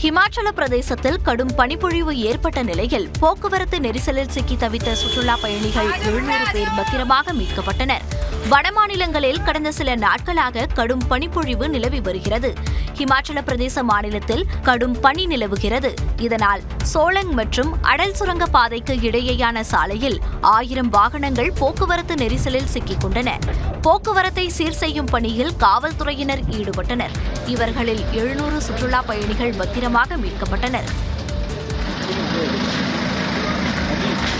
ஹிமாச்சல பிரதேசத்தில் கடும் பனிப்பொழிவு ஏற்பட்ட நிலையில் போக்குவரத்து நெரிசலில் சிக்கி தவித்த சுற்றுலா பயணிகள் 700 பேர் பத்திரமாக மீட்கப்பட்டனர். வடமாநிலங்களில் கடந்த சில நாட்களாக கடும் பனிப்பொழிவு நிலவி வருகிறது. ஹிமாச்சல பிரதேச மாநிலத்தில் கடும் பனி நிலவுகிறது. இதனால் சோலங் மற்றும் அடல் சுரங்க பாதைக்கு இடையேயான சாலையில் 1000 வாகனங்கள் போக்குவரத்து நெரிசலில் சிக்கிக் கொண்டன. போக்குவரத்தை சீர் செய்யும் பணியில் காவல்துறையினர் ஈடுபட்டனர். இவர்களில் 700 சுற்றுலா பயணிகள் பத்திரமாக மீட்கப்பட்டனர்.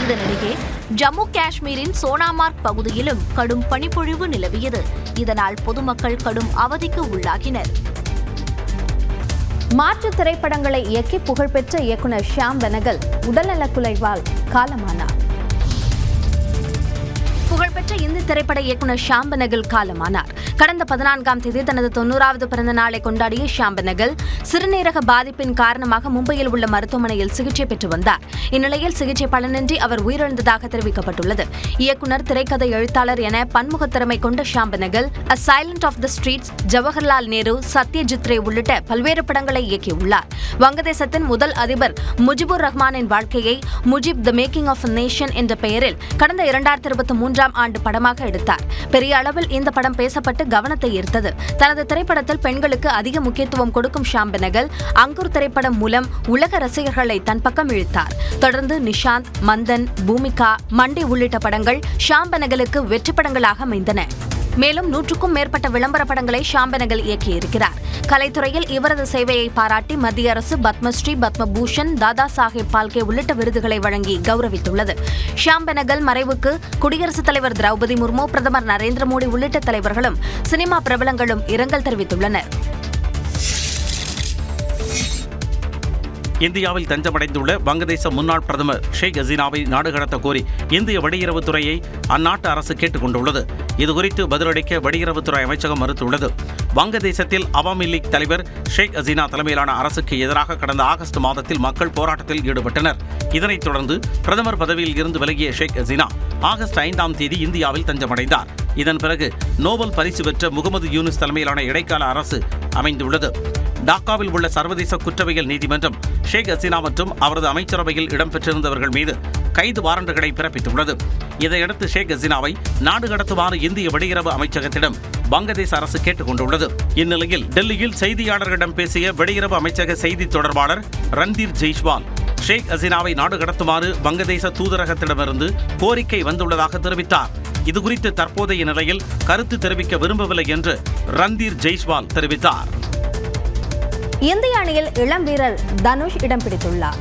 இதனிடையே ஜம்மு காஷ்மீரின் சோனாமார்க் பகுதியிலும் கடும் பனிப்பொழிவு நிலவியது. இதனால் பொதுமக்கள் கடும் அவதிக்கு உள்ளாகினர். மாற்று திரைப்படங்களை இயக்கி புகழ்பெற்ற இயக்குனர் ஷியாம் பெனகல் உடல்நலக்குலைவால் காலமானார். புகழ்பெற்ற இந்தி திரைப்பட இயக்குனர் ஷியாம் பெனகல் காலமானார். கடந்த 14ஆம் தேதி தனது 90வது பிறந்த நாளை கொண்டாடிய ஷியாம் பெனகல் சிறுநீரக பாதிப்பின் காரணமாக மும்பையில் உள்ள மருத்துவமனையில் சிகிச்சை பெற்று வந்தார். இந்நிலையில் சிகிச்சை பலனின்றி அவர் உயிரிழந்ததாக தெரிவிக்கப்பட்டுள்ளது. இயக்குனர், திரைக்கதை, எழுத்தாளர் என பன்முக திறமை கொண்ட Shyam Benegal a silent of the streets, Jawaharlal Nehru, Satyajit Ray உள்ளிட்ட பல்வேறு படங்களை இயக்கியுள்ளார். வங்கதேசத்தின் முதல் அதிபர் முஜிபுர் ரஹ்மானின் வாழ்க்கையை Mujib the making of a nation என்ற பெயரில் கடந்த 2023ஆம் ஆண்டு படமாக எடுத்தார். பெரிய அளவில் இந்த படம் பேசப்பட்டு கவனத்தை ஈர்த்தது. தனது திரைப்படத்தில் பெண்களுக்கு அதிக முக்கியத்துவம் கொடுக்கும் ஷியாம் பெனகல் அங்குர் திரைப்படம் மூலம் உலக ரசிகர்களை தன் பக்கம் இழுத்தார். தொடர்ந்து நிஷாந்த், மந்தன், பூமிகா, மண்டி உள்ளிட்ட படங்கள் ஷியாம் பெனகலுக்கு வெற்றி படங்களாக அமைந்தன. மேலும் 100க்கும் மேற்பட்ட விளம்பர படங்களை ஷியாம் பெனகல் இயக்கியிருக்கிறார். கலைத்துறையில் இவரது சேவையை பாராட்டி மத்திய அரசு பத்மஸ்ரீ, பத்மபூஷன், தாதா சாஹேப் பால்கே உள்ளிட்ட விருதுகளை வழங்கி கௌரவித்துள்ளது. ஷியாம் பெனகல் மறைவுக்கு குடியரசுத் தலைவர் திரௌபதி முர்மு, பிரதமர் நரேந்திர மோடி உள்ளிட்ட தலைவர்களும் சினிமா பிரபலங்களும் இரங்கல் தெரிவித்துள்ளனர். இந்தியாவில் தஞ்சமடைந்துள்ள வங்கதேச முன்னாள் பிரதமர் ஷேக் ஹசீனாவை நாடு கடத்த கோரி இந்திய வெளியுறவுத்துறையை அந்நாட்டு அரசு கேட்டுக் கொண்டுள்ளது. இதுகுறித்து பதிலளிக்க வெளியுறவுத்துறை அமைச்சகம் மறுத்துள்ளது. வங்கதேசத்தில் அவாமி லீக் தலைவர் ஷேக் ஹசீனா தலைமையிலான அரசுக்கு எதிராக கடந்த ஆகஸ்ட் மாதத்தில் மக்கள் போராட்டத்தில் ஈடுபட்டனர். இதனைத் தொடர்ந்து பிரதமர் பதவியில் இருந்து விலகிய ஷேக் ஹசீனா ஆகஸ்ட் 5ஆம் தேதி இந்தியாவில் தஞ்சமடைந்தார். இதன் பிறகு நோபல் பரிசு பெற்ற முகமது யூனுஸ் தலைமையிலான இடைக்கால அரசு அமைந்துள்ளது. டாக்காவில் உள்ள சர்வதேச குற்றவியல் நீதிமன்றம் ஷேக் ஹசீனா மற்றும் அவரது அமைச்சரவையில் இடம்பெற்றிருந்தவர்கள் மீது கைது வாரண்டுகளை பிறப்பித்துள்ளது. இதையடுத்து ஷேக் ஹசீனாவை நாடு கடத்துமாறு இந்திய வெளியுறவு அமைச்சகத்திடம் வங்கதேச அரசு கேட்டுக் கொண்டுள்ளது. இந்நிலையில் டெல்லியில் செய்தியாளர்களிடம் பேசிய வெளியுறவு அமைச்சக செய்தி தொடர்பாளர் ரந்தீர் ஜெய்ஸ்வால் ஷேக் ஹசீனாவை நாடு கடத்துமாறு வங்கதேச தூதரகத்திடமிருந்து கோரிக்கை வந்துள்ளதாக தெரிவித்தார். இதுகுறித்து தற்போதைய நிலையில் கருத்து தெரிவிக்க விரும்பவில்லை என்று ரந்தீர் ஜெய்ஸ்வால் தெரிவித்தார். இந்திய அணியில் இளம் வீரர் தனுஷ் இடம் பிடித்துள்ளார்.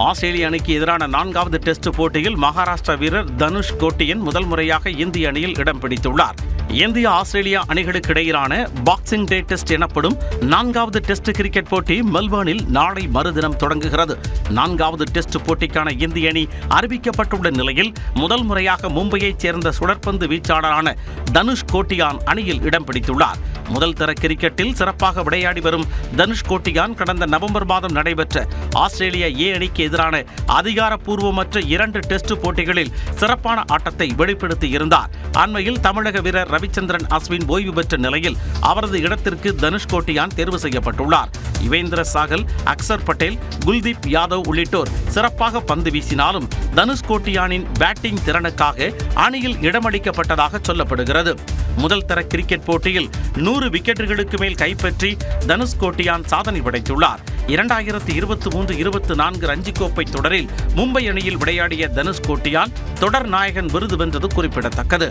ஆஸ்திரேலிய அணிக்கு எதிரான 4வது டெஸ்ட் போட்டியில் மகாராஷ்டிரா வீரர் தனுஷ் கோட்டியன் முதல் முறையாக இந்திய அணியில் இடம் பிடித்துள்ளார். இந்தியா ஆஸ்திரேலியா அணிகளுக்கு இடையிலான பாக்ஸிங் டே டெஸ்ட் எனப்படும் 4வது டெஸ்ட் கிரிக்கெட் போட்டி மெல்பர்னில் நாளை மறுதினம் தொடங்குகிறது. 4வது டெஸ்ட் போட்டிக்கான இந்திய அணி அறிவிக்கப்பட்டுள்ள நிலையில் முதல் முறையாக மும்பையைச் சேர்ந்த சுழற்பந்து வீச்சாளரான தனுஷ் கோட்டியான் அணியில் இடம் பிடித்துள்ளார். முதல் தர கிரிக்கெட்டில் சிறப்பாக விளையாடி வரும் தனுஷ் கோட்டியான் கடந்த நவம்பர் மாதம் நடைபெற்ற ஆஸ்திரேலிய ஏ அணிக்கு எதிரான அதிகாரப்பூர்வமற்ற 2 டெஸ்ட் போட்டிகளில் சிறப்பான ஆட்டத்தை வெளிப்படுத்தி இருந்தார். அண்மையில் தமிழக வீரர் ரவிச்சந்திரன் அஸ்வின் ஓய்வு பெற்ற நிலையில் அவரது இடத்திற்கு தனுஷ் கோட்டியான் தேர்வு செய்யப்பட்டுள்ளார். யுவேந்திர சாகல், அக்சர் பட்டேல், குல்தீப் யாதவ் உள்ளிட்டோர் சிறப்பாக பந்து வீசினாலும் தனுஷ் கோட்டியானின் பேட்டிங் திறனுக்காக அணியில் இடமளிக்கப்பட்டதாக சொல்லப்படுகிறது. முதல் தர கிரிக்கெட் போட்டியில் 100 விக்கெட்டுகளுக்கு மேல் கைப்பற்றி தனுஷ் கோட்டியான் சாதனை படைத்துள்ளார். 2023-24 ரஞ்சி கோப்பை தொடரில் மும்பை அணியில் விளையாடிய தனுஷ் கோட்டியான் தொடர் நாயகன் விருது வென்றது குறிப்பிடத்தக்கது.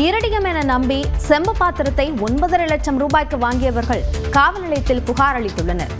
ஈரடியம் என நம்பி செம்பு பாத்திரத்தை 9.5 லட்சம் ரூபாய்க்கு வாங்கியவர்கள் காவல் நிலையத்தில் புகார் அளித்துள்ளனர்.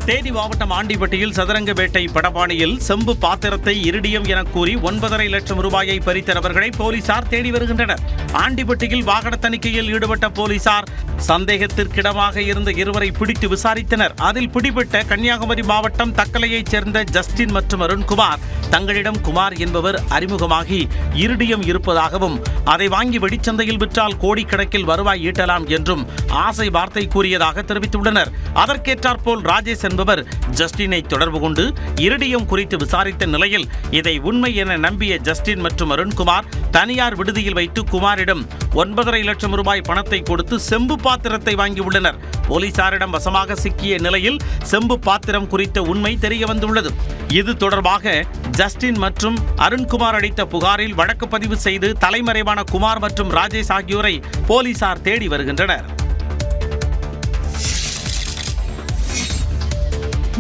தேனி மாவட்டம் ஆண்டிப்பட்டியில் சதுரங்க வேட்டை படபாணியில் செம்பு பாத்திரத்தை இரிடியம் என கூறி 9.5 லட்சம் ரூபாயை பறித்தவர்களை போலீசார் தேடி வருகின்றனர். ஆண்டிப்பட்டியில் வாகன தணிக்கையில் ஈடுபட்ட போலீசார் சந்தேகத்திற்கிடமாக இருந்த 2வரை பிடித்து விசாரித்தனர். அதில் பிடிபட்ட கன்னியாகுமரி மாவட்டம் தக்கலையைச் சேர்ந்த ஜஸ்டின் மற்றும் அருண்குமார் தங்களிடம் குமார் என்பவர் அறிமுகமாகி இரிடியம் இருப்பதாகவும் அதை வாங்கி வெடிச்சந்தையில் விற்றால் கோடிக்கணக்கில் வருவாய் ஈட்டலாம் என்றும் ஆசை வார்த்தை கூறியதாக தெரிவித்துள்ளனர். அதற்கேற்றாற்போல் ராஜேஷ் என்பவர் ஜஸ்டினை தொடர்பு கொண்டு இரிடியம் குறித்து விசாரித்த நிலையில் இதை உண்மை என நம்பிய ஜஸ்டின் மற்றும் அருண்குமார் தனியார் விடுதியில் வைத்து குமாரிடம் 9.5 லட்சம் ரூபாய் பணத்தை கொடுத்து செம்பு பாத்திரத்தை வாங்கியுள்ளனர். போலீசாரிடம் வசமாக சிக்கிய நிலையில் செம்பு பாத்திரம் குறித்த உண்மை தெரிய வந்துள்ளது. இது தொடர்பாக ஜஸ்டின் மற்றும் அருண்குமார் அளித்த புகாரில் வழக்கு பதிவு செய்து தலைமறைவான குமார் மற்றும் ராஜேஷ் ஆகியோரை போலீசார் தேடி வருகின்றனர்.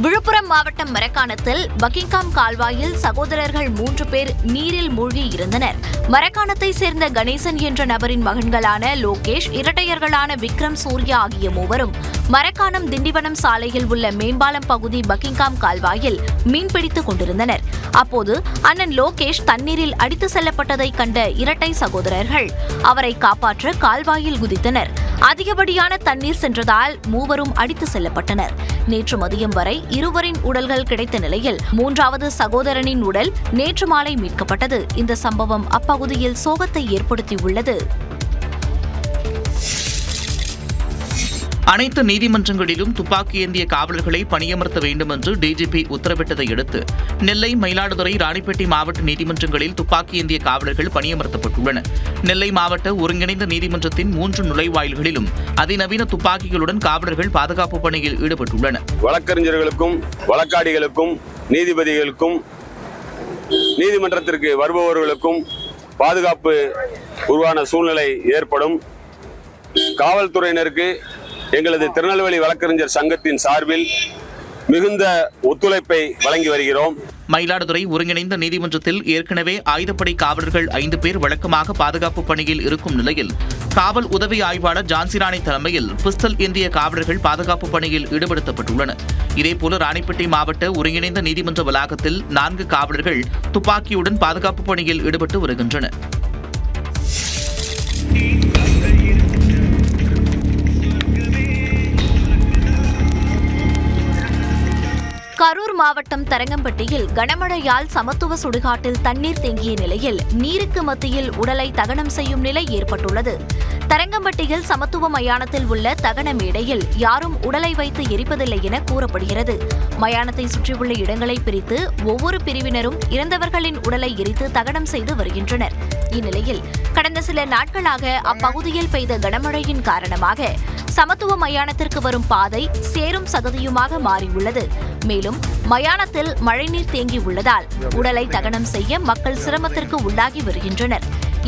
விழுப்புரம் மாவட்டம் மரக்காணத்தில் பக்கிங்காம் கால்வாயில் சகோதரர்கள் 3 பேர் நீரில் மூழ்கி இருந்தனர். மரக்காணத்தை சேர்ந்த கணேசன் என்ற நபரின் மகன்களான லோகேஷ், இரட்டையர்களான விக்ரம், சூர்யா ஆகிய மூவரும் மரக்காணம் திண்டிவனம் சாலையில் உள்ள மேம்பாலம் பகுதி பக்கிங்காம் கால்வாயில் மீன்பிடித்துக் கொண்டிருந்தனர். அப்போது அண்ணன் லோகேஷ் தண்ணீரில் அடித்து செல்லப்பட்டதை கண்ட இரட்டை சகோதரர்கள் அவரை காப்பாற்ற கால்வாயில் குதித்தனர். அதிகப்படியான தண்ணீர் சென்றதால் மூவரும் அடித்து செல்லப்பட்டனர். நேற்று மதியம் வரை இருவரின் உடல்கள் கிடைத்த நிலையில் 3வது சகோதரனின் உடல் நேற்று மாலை மீட்கப்பட்டது. இந்த சம்பவம் அப்பகுதியில் சோகத்தை ஏற்படுத்தியுள்ளது. அனைத்து நீதிமன்றங்களிலும் துப்பாக்கி ஏந்திய காவலர்களை பணியமர்த்த வேண்டும் என்று டிஜிபி உத்தரவிட்டதை அடுத்து நெல்லை, மயிலாடுதுறை, ராணிப்பேட்டை மாவட்ட நீதிமன்றங்களில் துப்பாக்கி ஏந்திய காவலர்கள் பணியமர்த்தப்பட்டுள்ளனர். நெல்லை மாவட்ட ஒருங்கிணைந்த நீதிமன்றத்தின் 3 நுழைவாயில்களிலும் அதிநவீன துப்பாக்கிகளுடன் காவலர்கள் பாதுகாப்பு பணியில் ஈடுபட்டுள்ளனர். வழக்கறிஞர்களுக்கும் வழக்காடிகளுக்கும் நீதிபதிகளுக்கும் நீதிமன்றத்திற்கு வருபவர்களுக்கும் பாதுகாப்பு உருவான சூழ்நிலை ஏற்படும். காவல்துறையினருக்கு எங்களது திருநெல்வேலி வழக்கறிஞர் சங்கத்தின் சார்பில் மிகுந்த ஒத்துழைப்பை வழங்கி வருகிறோம். மயிலாடுதுறை ஒருங்கிணைந்த நீதிமன்றத்தில் ஏற்கனவே ஆயுதப்படை காவலர்கள் 5 பேர் வழக்கமாக பாதுகாப்பு பணியில் இருக்கும் நிலையில் காவல் உதவி ஆய்வாளர் ஜான்சிராணி தலைமையில் பிஸ்டல் ஏந்திய காவலர்கள் பாதுகாப்பு பணியில் ஈடுபடுத்தப்பட்டுள்ளனர். இதேபோல ராணிப்பேட்டை மாவட்ட ஒருங்கிணைந்த நீதிமன்ற வளாகத்தில் 4 காவலர்கள் துப்பாக்கியுடன் பாதுகாப்பு பணியில் ஈடுபட்டு வருகின்றனர். கரூர் மாவட்டம் தரங்கம்பட்டியில் கனமழையால் சமத்துவ சுடுகாட்டில் தண்ணீர் தேங்கிய நிலையில் நீருக்கு மத்தியில் உடலை தகனம் செய்யும் நிலை ஏற்பட்டுள்ளது. தரங்கம்பட்டியில் சமத்துவ மயானத்தில் உள்ள தகன மேடையில் யாரும் உடலை வைத்து எரிப்பதில்லை என கூறப்படுகிறது. மயானத்தை சுற்றியுள்ள இடங்களை பிரித்து ஒவ்வொரு பிரிவினரும் இறந்தவர்களின் உடலை எரித்து தகனம் செய்து வருகின்றனர். இந்நிலையில் கடந்த சில நாட்களாக அப்பகுதியில் பெய்த கனமழையின் காரணமாக சமத்துவ மயானத்திற்கு வரும் பாதை சேரும் சகதியுமாக மாறியுள்ளது. மேலும் மயானத்தில் மழைநீர் தேங்கி உள்ளதால் உடலை தகனம் செய்ய மக்கள் சிரமத்திற்கு உள்ளாகி வருகின்றனர்.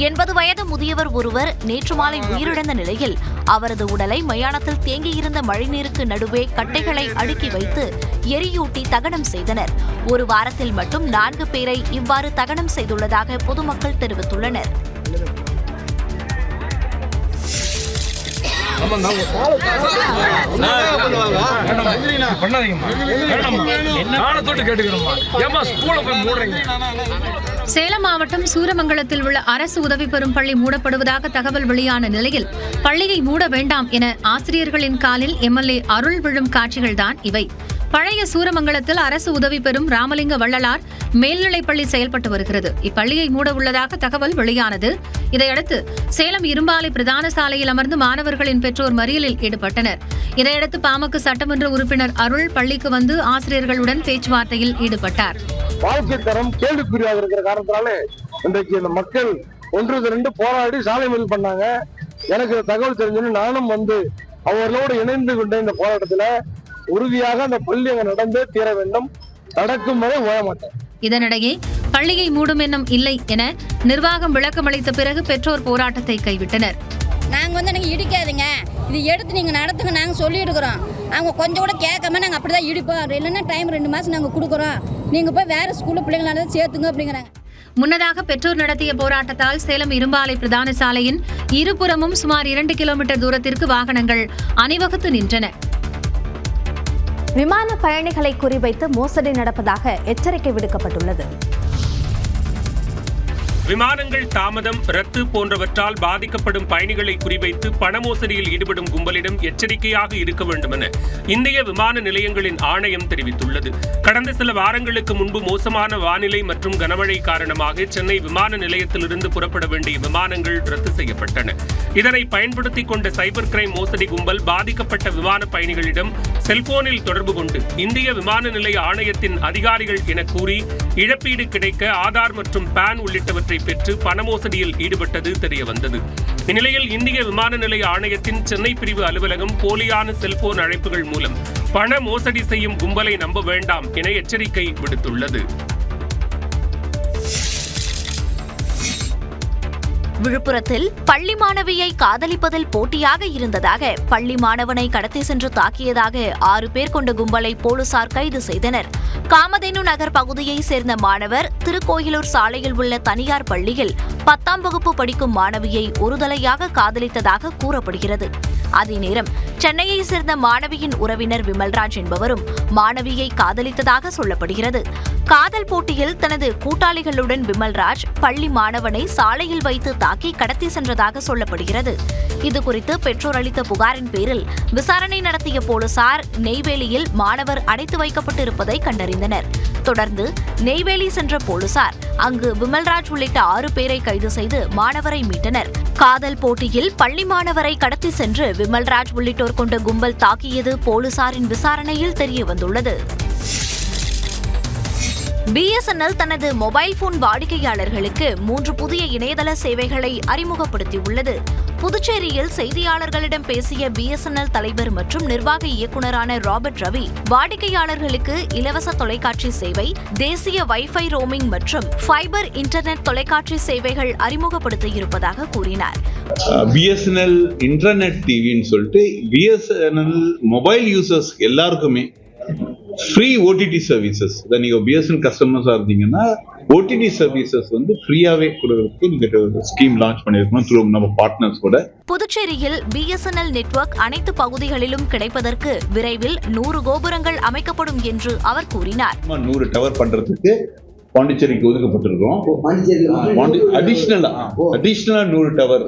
80 வயது முதியவர் ஒருவர் நேற்று மாலை உயிரிழந்த நிலையில் அவரது உடலை மயானத்தில் தேங்கியிருந்த மழைநீருக்கு நடுவே கட்டைகளை அடுக்கி வைத்து எரியூட்டி தகனம் செய்தனர். ஒரு வாரத்தில் மட்டும் 4 பேரை இவ்வாறு தகனம் செய்துள்ளதாக பொதுமக்கள் தெரிவித்துள்ளனர். சேலம் மாவட்டம் சூரமங்கலத்தில் உள்ள அரசு உதவி பெறும் பள்ளி மூடப்படுவதாக தகவல் வெளியான நிலையில் பள்ளியை மூட வேண்டாம் என ஆசிரியர்களின் காலில் எம்எல்ஏ அருள் விழும் காட்சிகள்தான் இவை. பழைய சூரமங்கலத்தில் அரசு உதவி பெறும் ராமலிங்க வள்ளலார் மேல்நிலைப்பள்ளி செயல்பட்டு வருகிறது. இப்பள்ளியை மூட உள்ளதாக தகவல் வெளியானது. இதையடுத்து சேலம் இரும்பாலை பிரதான சாலையில் அமர்ந்து மாணவர்களின் பெற்றோர் மறியலில் ஈடுபட்டனர். இதையடுத்து பாமக சட்டமன்ற உறுப்பினர் அருள் பள்ளிக்கு வந்து ஆசிரியர்களுடன் பேச்சுவார்த்தையில் ஈடுபட்டார். வாழ்க்கை தரம் கேள்விக்குறியாக இருக்கிற காரணத்தினாலே இன்றைக்கு இந்த மக்கள் 1-2 போராடி சாலை மறியல் பண்ணாங்க. எனக்கு தகவல் தெரிஞ்சு நானும் வந்து அவர்களோடு இணைந்து கொண்ட இந்த போராட்டத்தில் உறுதியாக அந்த பள்ளி அங்க நடந்தே தீர வேண்டும், நடக்கும் வரை ஓய மாட்டேன். இதனிடையே பள்ளியை மூடும் எண்ணம் இல்லை என நிர்வாகம் விளக்கமளித்த பிறகு பெற்றோர் போராட்டத்தை கைவிட்டனர். நாங்கள் வந்து எனக்கு இடிக்காதுங்க, இது எடுத்து நீங்கள் நடத்துங்க, நாங்கள் சொல்லிடுக்கிறோம். அவங்க கொஞ்சம் கூட கேட்காம நாங்கள் அப்படி தான் இடிப்போம், இல்லைன்னா டைம் 2 மாதம் நாங்கள் கொடுக்குறோம், நீங்கள் போய் வேறு ஸ்கூலில் பிள்ளைங்களால சேர்த்துங்க அப்படிங்கிறாங்க. முன்னதாக பெற்றோர் நடத்திய போராட்டத்தால் சேலம் இரும்பாலை பிரதான சாலையின் இருபுறமும் சுமார் 2 கிலோமீட்டர் தூரத்திற்கு வாகனங்கள் அணிவகுத்து நின்றன. விமான பயணிகளை குறிவைத்து மோசடி நடப்பதாக எச்சரிக்கை விடுக்கப்பட்டுள்ளது. விமானங்கள் தாமதம், ரத்து போன்றவற்றால் பாதிக்கப்படும் பயணிகளை குறிவைத்து பண மோசடியில் ஈடுபடும் கும்பலிடம் எச்சரிக்கையாக இருக்க வேண்டும் என இந்திய விமான நிலையங்களின் ஆணையம் தெரிவித்துள்ளது. கடந்த சில வாரங்களுக்கு முன்பு மோசமான வானிலை மற்றும் கனமழை காரணமாக சென்னை விமான நிலையத்திலிருந்து புறப்பட வேண்டிய விமானங்கள் ரத்து செய்யப்பட்டன. இதனை பயன்படுத்திக் கொண்ட சைபர் கிரைம் மோசடி கும்பல் பாதிக்கப்பட்ட விமான பயணிகளிடம் செல்போனில் தொடர்பு கொண்டு இந்திய விமான நிலைய ஆணையத்தின் அதிகாரிகள் என கூறி இழப்பீடு கிடைக்க ஆதார் மற்றும் பான் உள்ளிட்டவற்றை பெற்று பண மோசடியில் ஈடுபட்டது தெரியவந்தது. இந்நிலையில் இந்திய விமான நிலைய ஆணையத்தின் சென்னை பிரிவு அலுவலகம் போலியான செல்போன் அழைப்புகள் மூலம் பண மோசடி செய்யும் கும்பலை நம்ப வேண்டாம் என எச்சரிக்கை விடுத்துள்ளது. விழுப்புரத்தில் பள்ளி மாணவியை காதலிப்பதில் போட்டியாக இருந்ததாக பள்ளி மாணவனை கடத்தி சென்று தாக்கியதாக 6 பேர் கொண்ட கும்பலை போலீசார் கைது செய்தனர். காமதேனு நகர் பகுதியை சேர்ந்த மாணவர் திருக்கோயிலூர் சாலையில் உள்ள தனியார் பள்ளியில் 10ஆம் வகுப்பு படிக்கும் மாணவியை ஒருதலையாக காதலித்ததாக கூறப்படுகிறது. அதே நேரம் சென்னையை சேர்ந்த மாணவியின் உறவினர் விமல்ராஜ் என்பவரும் மாணவியை காதலித்ததாக சொல்லப்படுகிறது. காதல் போட்டியில் தனது கூட்டாளிகளுடன் விமல்ராஜ் பள்ளி மாணவனை சாலையில் வைத்து தாக்கி கடத்தி சென்றதாக சொல்லப்படுகிறது. இதுகுறித்து பெற்றோர் அளித்த புகாரின் பேரில் விசாரணை நடத்திய போலீசார் நெய்வேலியில் மாணவர் அடைத்து வைக்கப்பட்டிருப்பதை கண்டறிந்தனர். தொடர்ந்து நெய்வேலி சென்ற போலீசார் அங்கு விமல்ராஜ் உள்ளிட்ட 6 பேரை கைது செய்து மாணவரை மீட்டனர். காதல் போட்டியில் பள்ளி மாணவரை கடத்தி சென்று விமல்ராஜ் உள்ளிட்டோர் கொண்ட கும்பல் தாக்கியது போலீசாரின் விசாரணையில் தெரியவந்துள்ளது. BSNL தனது மொபைல் போன் வாடிக்கையாளர்களுக்கு 3 புதிய இணையதள சேவைகளை அறிமுகப்படுத்தியுள்ளது. புதுச்சேரியில் செய்தியாளர்களிடம் பேசிய BSNL தலைவர் மற்றும் நிர்வாக இயக்குநரான ராபர்ட் ரவி வாடிக்கையாளர்களுக்கு இலவச தொலைக்காட்சி சேவை, தேசிய வைஃபை ரோமிங் மற்றும் ஃபைபர் இன்டர்நெட் தொலைக்காட்சி சேவைகள் அறிமுகப்படுத்தியிருப்பதாக கூறினார். BSNL இன்டர்நெட் டிவின்னு சொல்லிட்டு BSNL மொபைல் யூசர்ஸ் எல்லாருக்குமே ஃப்ரீ ஓடிடி சர்வீசஸ். நீங்க பிஎஸ்என்எல் கஸ்டமர்ஸா இருந்தீங்கன்னா ஓடிடி சர்வீசஸ் வந்து ஃப்ரீயாவே கொடுக்கறதுக்கு நீங்க ஸ்கீம் லான்ச் பண்ணிருக்கோம் த்ரூ நம்ம பார்ட்னர்ஸ் கூட. புதுச்சேரியில் பிஎஸ்என்எல் நெட்வொர்க் அனைத்து பகுதிகளிலும் கிடைப்பதற்கு விரைவில் 100 கோபுரங்கள் அமைக்கப்படும் என்று அவர் கூறினார். 100 டவர் பண்றதுக்கு பாண்டிச்சேரிக்கு ஒதுக்கப்பட்டிருக்கோம். அடிஷனலா 100 டவர்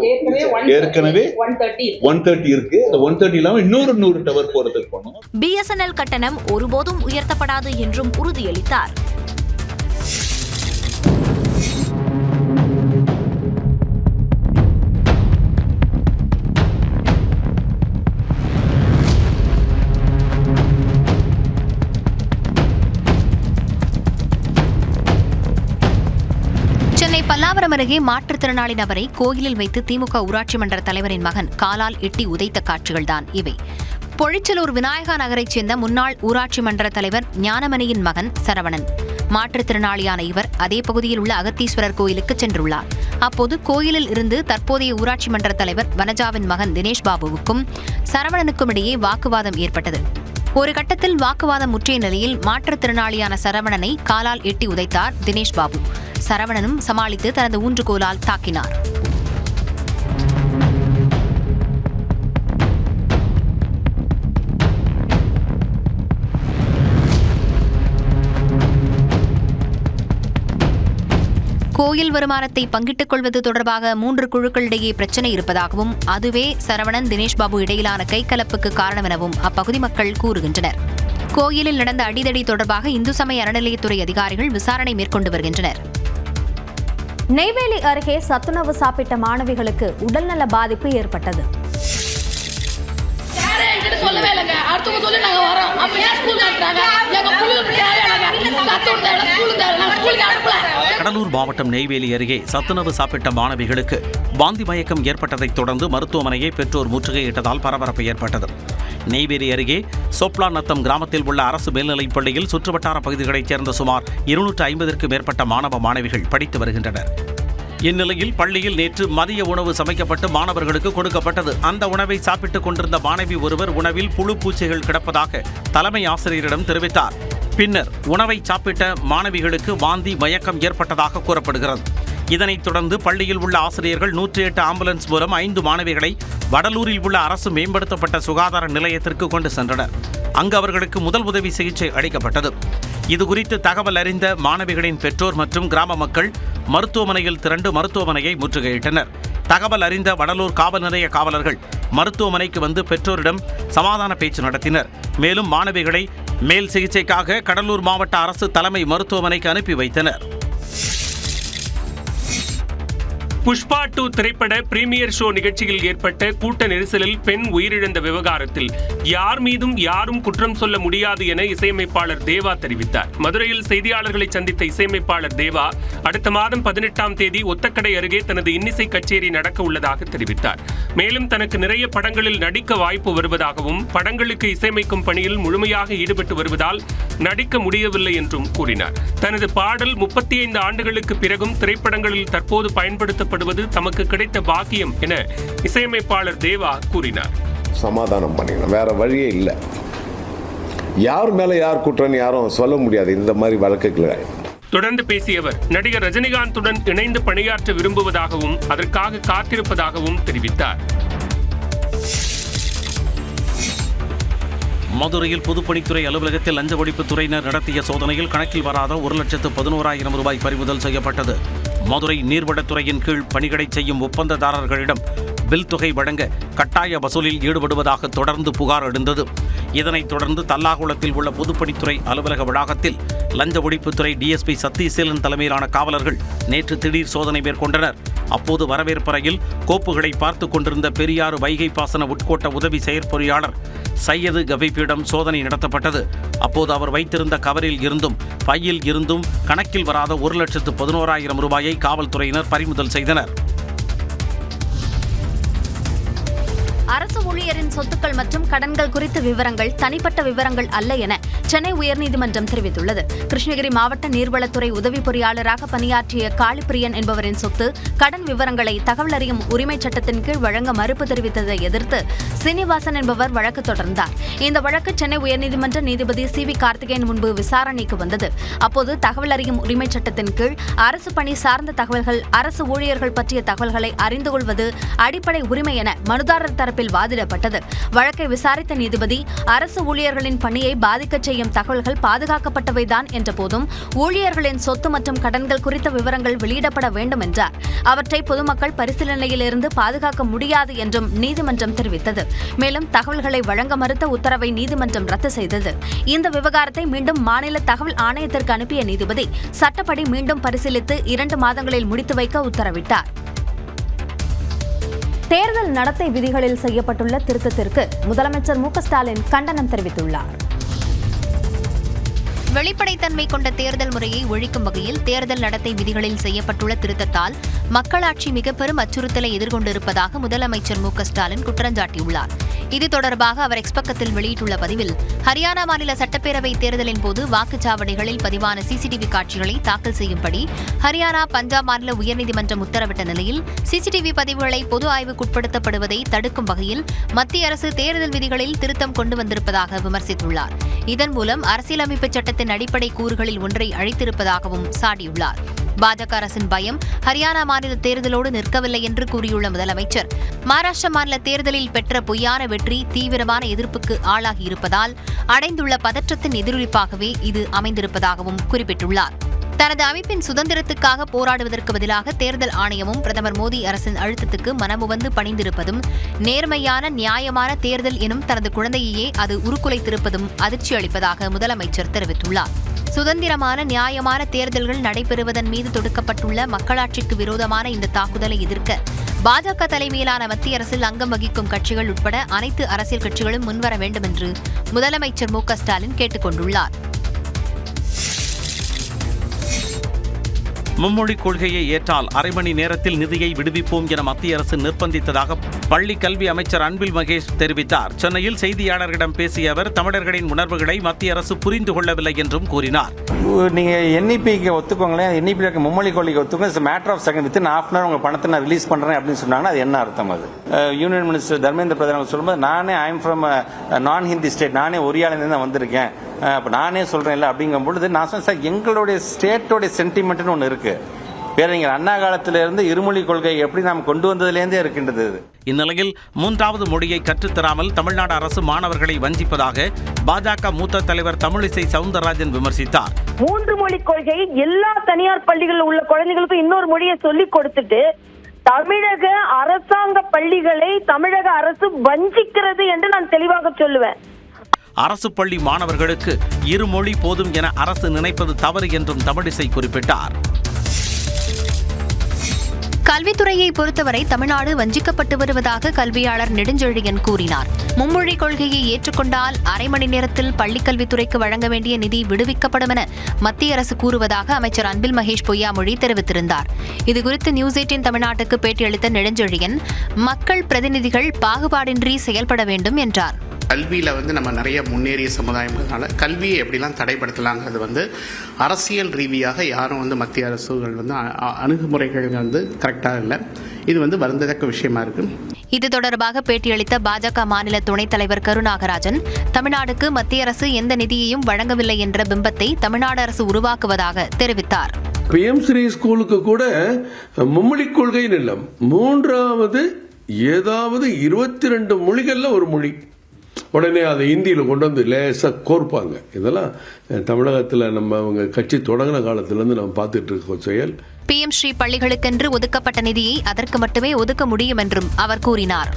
ஏற்கனவே 130 இருக்கு. 130 இல்லாம இன்னொரு 100 டவர் போறதுக்கு போனோம். பிஎஸ்என்எல் கட்டணம் ஒருபோதும் உயர்த்தப்படாது என்றும் உறுதியளித்தார். பல்லாவரம் அருகே மாற்றுத்திறனாளி நபரை கோயிலில் வைத்து திமுக ஊராட்சி மன்ற தலைவரின் மகன் காலால் எட்டி உதைத்த காட்சிகள்தான் இவை. பொழிச்சலூர் விநாயகா நகரைச் சேர்ந்த முன்னாள் ஊராட்சி மன்ற தலைவர் ஞானமணியின் மகன் சரவணன். மாற்றுத்திறனாளியான இவர் அதே பகுதியில் உள்ள அகத்தீஸ்வரர் கோயிலுக்கு சென்றுள்ளார். அப்போது கோயிலில் இருந்து தற்போதைய ஊராட்சி மன்ற தலைவர் வனஜாவின் மகன் தினேஷ் பாபுவுக்கும் சரவணனுக்கும் இடையே வாக்குவாதம் ஏற்பட்டது. ஒரு கட்டத்தில் வாக்குவாதம் முற்றிய நிலையில் மாற்றுத்திறனாளியான சரவணனை காலால் எட்டி உதைத்தார் தினேஷ் பாபு. சரவணனும் சமாளித்து தனது ஊன்றுகோலால் தாக்கினார். கோயில் வருமானத்தை பங்கிட்டுக் கொள்வது தொடர்பாக 3 குழுக்களிடையே பிரச்சினை இருப்பதாகவும் அதுவே சரவணன் தினேஷ் பாபு இடையிலான கைகலப்புக்கு காரணம் எனவும் அப்பகுதி மக்கள் கூறுகின்றனர். கோயிலில் நடந்த அடிதடி தொடர்பாக இந்து சமய அறநிலையத்துறை அதிகாரிகள் விசாரணை மேற்கொண்டு வருகின்றனர். நெய்வேலி அருகே சத்துணவு சாப்பிட்ட மாணவிகளுக்கு உடல்நல பாதிப்பு ஏற்பட்டது. கடலூர் மாவட்டம் நெய்வேலி அருகே சத்துணவு சாப்பிட்ட மாணவிகளுக்கு வாந்தி மயக்கம் ஏற்பட்டதைத் தொடர்ந்து மருத்துவமனையை பெற்றோர் முற்றுகையிட்டதால் பரபரப்பு ஏற்பட்டது. நெய்வேலி அருகே சோப்லாநத்தம் கிராமத்தில் உள்ள அரசு மேல்நிலைப் பள்ளியில் சுற்றுவட்டார பகுதிகளைச் சேர்ந்த சுமார் 250க்கும் மேற்பட்ட மாணவ மாணவிகள் படித்து வருகின்றனர். இந்நிலையில் பள்ளியில் நேற்று மதிய உணவு சமைக்கப்பட்டு மாணவர்களுக்கு கொடுக்கப்பட்டது. அந்த உணவை சாப்பிட்டுக் கொண்டிருந்த மாணவி ஒருவர் உணவில் புழு பூச்சிகள் கிடப்பதாக தலைமை ஆசிரியரிடம் தெரிவித்தார். பின்னர் உணவை சாப்பிட்ட மாணவிகளுக்கு வாந்தி மயக்கம் ஏற்பட்டதாக கூறப்படுகிறது. இதனைத் தொடர்ந்து பள்ளியில் உள்ள ஆசிரியர்கள் 108 ஆம்புலன்ஸ் மூலம் 5 மாணவிகளை வடலூரில் உள்ள அரசு மேம்படுத்தப்பட்ட சுகாதார நிலையத்திற்கு கொண்டு சென்றனர். அங்கு அவர்களுக்கு முதல் உதவி சிகிச்சை அளிக்கப்பட்டது. இதுகுறித்து தகவல் அறிந்த மாணவிகளின் பெற்றோர் மற்றும் கிராம மக்கள் மருத்துவமனையில் திரண்டு மருத்துவமனையை முற்றுகையிட்டனர். தகவல் அறிந்த வடலூர் காவல் நிலைய காவலர்கள் மருத்துவமனைக்கு வந்து பெற்றோரிடம் சமாதான பேச்சு நடத்தினர். மேலும் மாணவிகளை மேல் சிகிச்சைக்காக கடலூர் மாவட்ட அரசு தலைமை மருத்துவமனைக்கு அனுப்பி வைத்தனர். புஷ்பா 2 திரைப்பட பிரீமியர் ஷோ நிகழ்ச்சியில் ஏற்பட்ட கூட்ட நெரிசலில் பெண் உயிரிழந்த விவகாரத்தில் யார் மீதும் யாரும் குற்றம் சொல்ல முடியாது என இசையமைப்பாளர் தேவா தெரிவித்தார். மதுரையில் செய்தியாளர்களை சந்தித்த இசையமைப்பாளர் தேவா அடுத்த மாதம் 18ஆம் தேதி ஒத்தக்கடை அருகே தனது இன்னிசை கச்சேரி நடக்க உள்ளதாக தெரிவித்தார். மேலும் தனக்கு நிறைய படங்களில் நடிக்க வாய்ப்பு வருவதாகவும் படங்களுக்கு இசையமைக்கும் பணியில் முழுமையாக ஈடுபட்டு வருவதால் நடிக்க முடியவில்லை என்றும் கூறினார். தனது பாடல் 35 ஆண்டுகளுக்கு பிறகும் திரைப்படங்களில் தற்போது பயன்படுத்த தமக்கு கிடைத்த பாக்கியம் என இசையமைப்பாளர் தேவா கூறினார். சமாதானம் பண்ணிக்கணும், வேற வழியே இல்லை. யார் மேல யார் குற்றம்னு யாரும் சொல்ல முடியாது இந்த மாதிரி வழக்குகளை. தொடர்ந்து பேசிய அவர் நடிகர் ரஜினிகாந்துடன் இணைந்து பணியாற்ற விரும்புவதாகவும் அதற்காக காத்திருப்பதாகவும் தெரிவித்தார். மதுரையில் பொதுப்பணித்துறை அலுவலகத்தில் லஞ்ச ஒழிப்புத்துறையினர் நடத்திய சோதனையில் கணக்கில் வராத 1,11,000 ரூபாய் பறிமுதல் செய்யப்பட்டது. மதுரை நீர்வளத்துறையின் கீழ் பணிகளை செய்யும் ஒப்பந்ததாரர்களிடம் பில் தொகை வழங்க கட்டாய வசூலில் ஈடுபடுவதாக தொடர்ந்து புகார் எழுந்தது. இதனைத் தொடர்ந்து தல்லாகுளத்தில் உள்ள பொதுப்பணித்துறை அலுவலக வளாகத்தில் லஞ்ச ஒழிப்புத்துறை டிஎஸ்பி சத்தீசேலன் தலைமையிலான காவலர்கள் நேற்று திடீர் சோதனை மேற்கொண்டனர். அப்போது வரவேற்பறையில் கோப்புகளை பார்த்து கொண்டிருந்த பெரியாறு வைகை பாசன உட்கோட்ட உதவி செயற்பொறியாளர் சையது கபீப்பிடம் சோதனை நடத்தப்பட்டது. அப்போது அவர் வைத்திருந்த கவரில் இருந்தும் பையில் இருந்தும் கணக்கில் வராத 1,11,000 ரூபாயை காவல்துறையினர் பறிமுதல் செய்தனர். அரசு ஊழியரின் சொத்துக்கள் மற்றும் கடன்கள் குறித்த விவரங்கள் தனிப்பட்ட விவரங்கள் அல்ல என சென்னை உயர்நீதிமன்றம் தெரிவித்துள்ளது. கிருஷ்ணகிரி மாவட்ட நீர்வளத்துறை உதவி பொறியாளராக பணியாற்றிய காளிப்பிரியன் என்பவரின் சொத்து கடன் விவரங்களை தகவல் அறியும் உரிமைச் சட்டத்தின் கீழ் வழங்க மறுப்பு தெரிவித்ததை எதிர்த்து சீனிவாசன் என்பவர் வழக்கு தொடர்ந்தார். இந்த வழக்கு சென்னை உயர்நீதிமன்ற நீதிபதி CV கார்த்திகேயன் முன்பு விசாரணைக்கு வந்தது. அப்போது தகவல் அறியும் உரிமைச் சட்டத்தின் கீழ் அரசு பணி சார்ந்த தகவல்கள், அரசு ஊழியர்கள் பற்றிய தகவல்களை அறிந்து கொள்வது அடிப்படை உரிமை என மனுதாரர் தரப்பில் வாதிடப்பட்டது. வழக்கை விசாரித்த நீதிபதி அரசு ஊழியர்களின் பணியை பாதிக்கச் செய்யும் தகவல்கள் பாதுகாக்கப்பட்டவைதான் என்ற போதும் ஊழியர்களின் சொத்து மற்றும் கடன்கள் குறித்த விவரங்கள் வெளியிடப்பட வேண்டும் என்றார். அவற்றை பொதுமக்கள் பரிசீலனையிலிருந்து பாதுகாக்க முடியாது என்றும் நீதிமன்றம் தெரிவித்தது. மேலும் தகவல்களை வழங்க மறுத்த உத்தரவை நீதிமன்றம் ரத்து செய்தது. இந்த விவகாரத்தை மீண்டும் மாநில தகவல் ஆணையத்திற்கு அனுப்பிய நீதிபதி சட்டப்படி மீண்டும் பரிசீலித்து 2 மாதங்களில் முடித்து வைக்க உத்தரவிட்டார். தேர்தல் நடத்தை விதிகளில் செய்யப்பட்டுள்ள திருத்தத்திற்கு முதலமைச்சர் மு.க. ஸ்டாலின் கண்டனம் தெரிவித்துள்ளார். வெளிப்படைத்தன்மை கொண்ட தேர்தல் முறையை ஒழிக்கும் வகையில் தேர்தல் நடத்தை விதிகளில் செய்யப்பட்டுள்ள திருத்தத்தால் மக்களாட்சி மிக பெரும் அச்சுறுத்தலை எதிர்கொண்டிருப்பதாக முதலமைச்சர் மு.க. ஸ்டாலின் குற்றஞ்சாட்டியுள்ளார். இது தொடர்பாக அவர் எக்ஸ் பக்கத்தில் வெளியிட்டுள்ள பதிவில், ஹரியானா மாநில சட்டப்பேரவை தேர்தலின் போது வாக்குச்சாவடிகளில் பதிவான CCTV காட்சிகளை தாக்கல் செய்யும்படி ஹரியானா, பஞ்சாப் மாநில உயர்நீதிமன்றம் உத்தரவிட்ட நிலையில் CCTV பதிவுகளை பொது ஆய்வுக்குட்படுத்தப்படுவதை தடுக்கும் வகையில் மத்திய அரசு தேர்தல் விதிகளில் திருத்தம் கொண்டு வந்திருப்பதாக விமர்சித்துள்ளார். இதன் மூலம் அரசியலமைப்பு சட்டத்தின் அடிப்படை கூறுகளில் ஒன்றை அழித்திருப்பதாகவும் சாடியுள்ளார். பாஜக அரசின் பயம் ஹரியானா மாநில தேர்தலோடு நிற்கவில்லை என்று கூறியுள்ள முதலமைச்சர், மகாராஷ்டிரா மாநில தேர்தலில் பெற்ற பொய்யான வெற்றி தீவிரமான எதிர்ப்புக்கு ஆளாகியிருப்பதால் அடைந்துள்ள பதற்றத்தின் எதிரொலிப்பாகவே இது அமைந்திருப்பதாகவும் குறிப்பிட்டுள்ளார். தனது அமைப்பின் சுதந்திரத்துக்காக போராடுவதற்கு பதிலாக தேர்தல் ஆணையமும் பிரதமர் மோடி அரசின் அழுத்தத்துக்கு மனமுவந்து பணிந்திருப்பதும், நேர்மையான நியாயமான தேர்தல் எனும் தனது குழந்தையையே அது உருக்குலைத்திருப்பதும் அதிர்ச்சி அளிப்பதாக முதலமைச்சர் தெரிவித்துள்ளார். சுதந்திரமான நியாயமான தேர்தல்கள் நடைபெறுவதன் மீது தொடுக்கப்பட்டுள்ள மக்களாட்சிக்கு விரோதமான இந்த தாக்குதலை எதிர்க்க பாஜக தலைமையிலான மத்திய அரசில் அங்கம் வகிக்கும் கட்சிகள் உட்பட அனைத்து அரசியல் கட்சிகளும் முன்வர வேண்டும் என்று முதலமைச்சர் மு.க. ஸ்டாலின் கேட்டுக் கொண்டுள்ளார். மும்மொழி கொள்கையை ஏற்றால் அரை மணி நேரத்தில் நிதியை விடுவிப்போம் என மத்திய அரசு நிர்பந்தித்ததாக பள்ளி கல்வி அமைச்சர் அன்பில் மகேஷ் தெரிவித்தார். சென்னையில் செய்தியாளர்களிடம் பேசிய அவர், தமிழர்களின் உணர்வுகளை மத்திய அரசு புரிந்து கொள்ளவில்லை என்றும் கூறினார். நீங்க NEP-க்கு ஒத்துக்கோங்களேன், NEP இருக்க மும்மொழி கொள்கைக்கு ஒத்துக்கோங்க, it's matter of second, within half an hour உங்க பணத்தை நான் ரிலீஸ் பண்றேன் அப்படின்னு சொன்னாங்கன்னா அது என்ன அர்த்தம்? அது யூனியன் மினிஸ்டர் தர்மேந்திர பிரதான் சொல்லும்போது, நானே ஐ எம் ஃப்ரம் நான் ஹிந்தி ஸ்டேட், நானே ஒரியாலேருந்து தான் வந்திருக்கேன், அப்ப நானே சொல்றேன் இல்லை அப்படிங்கும் பொழுது நான் சொன்னேன், சார் எங்களுடைய ஸ்டேட்டோட சென்டிமெண்ட்னு ஒன்று இருக்கு. பேரறிஞர் அண்ணா காலத்திலிருந்து இருமொழி கொள்கை எப்படி நாம் கொண்டு வந்ததிலேருந்தே இருக்கின்றது. இந்நிலையில் 3வது மொழியை கற்றுத்தராமல் தமிழ்நாடு அரசு மாணவர்களை வஞ்சிப்பதாக பாஜக மூத்த தலைவர் தமிழிசை சவுந்தரராஜன் விமர்சித்தார். 3 மொழி கொள்கையை எல்லா தனியார் பள்ளிகளில் உள்ள குழந்தைகளுக்கும் இன்னொரு மொழியை சொல்லிக் கொடுத்துட்டு தமிழக அரசாங்க பள்ளிகளை தமிழக அரசு வஞ்சிக்கிறது என்று நான் தெளிவாக சொல்லுவேன். அரசு பள்ளி மாணவர்களுக்கு இருமொழி போதும் என அரசு நினைப்பது தவறு என்றும் தமிழிசை குறிப்பிட்டார். கல்வித்துறையை பொறுத்தவரை தமிழ்நாடு வஞ்சிக்கப்பட்டு வருவதாக கல்வியாளர் நெடுஞ்செழியன் கூறினார். மும்மொழி கொள்கையை ஏற்றுக்கொண்டால் அரை மணி நேரத்தில் பள்ளிக்கல்வித்துறைக்கு வழங்க வேண்டிய நிதி விடுவிக்கப்படும் என மத்திய அரசு கூறுவதாக அமைச்சர் அன்பில் மகேஷ் பொய்யாமொழி தெரிவித்திருந்தார். இதுகுறித்து நியூஸ் 18 தமிழ்நாட்டுக்கு பேட்டியளித்த நெடுஞ்செழியன், மக்கள் பிரதிநிதிகள் பாகுபாடின்றி செயல்பட வேண்டும் என்றார். கல்வியில் நம்ம நிறைய முன்னேறிய சமுதாயம்னால கல்வியை எப்படிலாம் தடைப்படுத்தலாங்கிறது அரசியல் ரீதியாக யாரும் மத்திய அரசுகள் அணுகுமுறைகள் கரெக்டாக இல்லை. இது வருந்தத்தக்க விஷயமா இருக்கு. இது தொடர்பாக பேட்டியளித்த பாஜக மாநில துணைத் தலைவர் கருநாகராஜன், தமிழ்நாடுக்கு மத்திய அரசு எந்த நிதியையும் வழங்கவில்லை என்ற பிம்பத்தை தமிழ்நாடு அரசு உருவாக்குவதாக தெரிவித்தார். PM ஸ்ரீ ஸ்கூலுக்கு கூட மும்மொழி கொள்கைன்னு இல்லை, 3வது ஏதாவது 22 மொழிகள்ல ஒரு மொழி, உடனே அதை இந்தியில் கொண்டு வந்து லேசாக கோர்ப்பாங்க. இதெல்லாம் தமிழகத்தில் நம்ம அவங்க கட்சி தொடங்கின காலத்திலேருந்து நம்ம பார்த்துட்டு இருக்க செயல். PM ஸ்ரீ பள்ளிகளுக்கென்று ஒதுக்கப்பட்ட நிதியை அதற்கு மட்டுமே ஒதுக்க முடியும் என்றும் அவர் கூறினார்.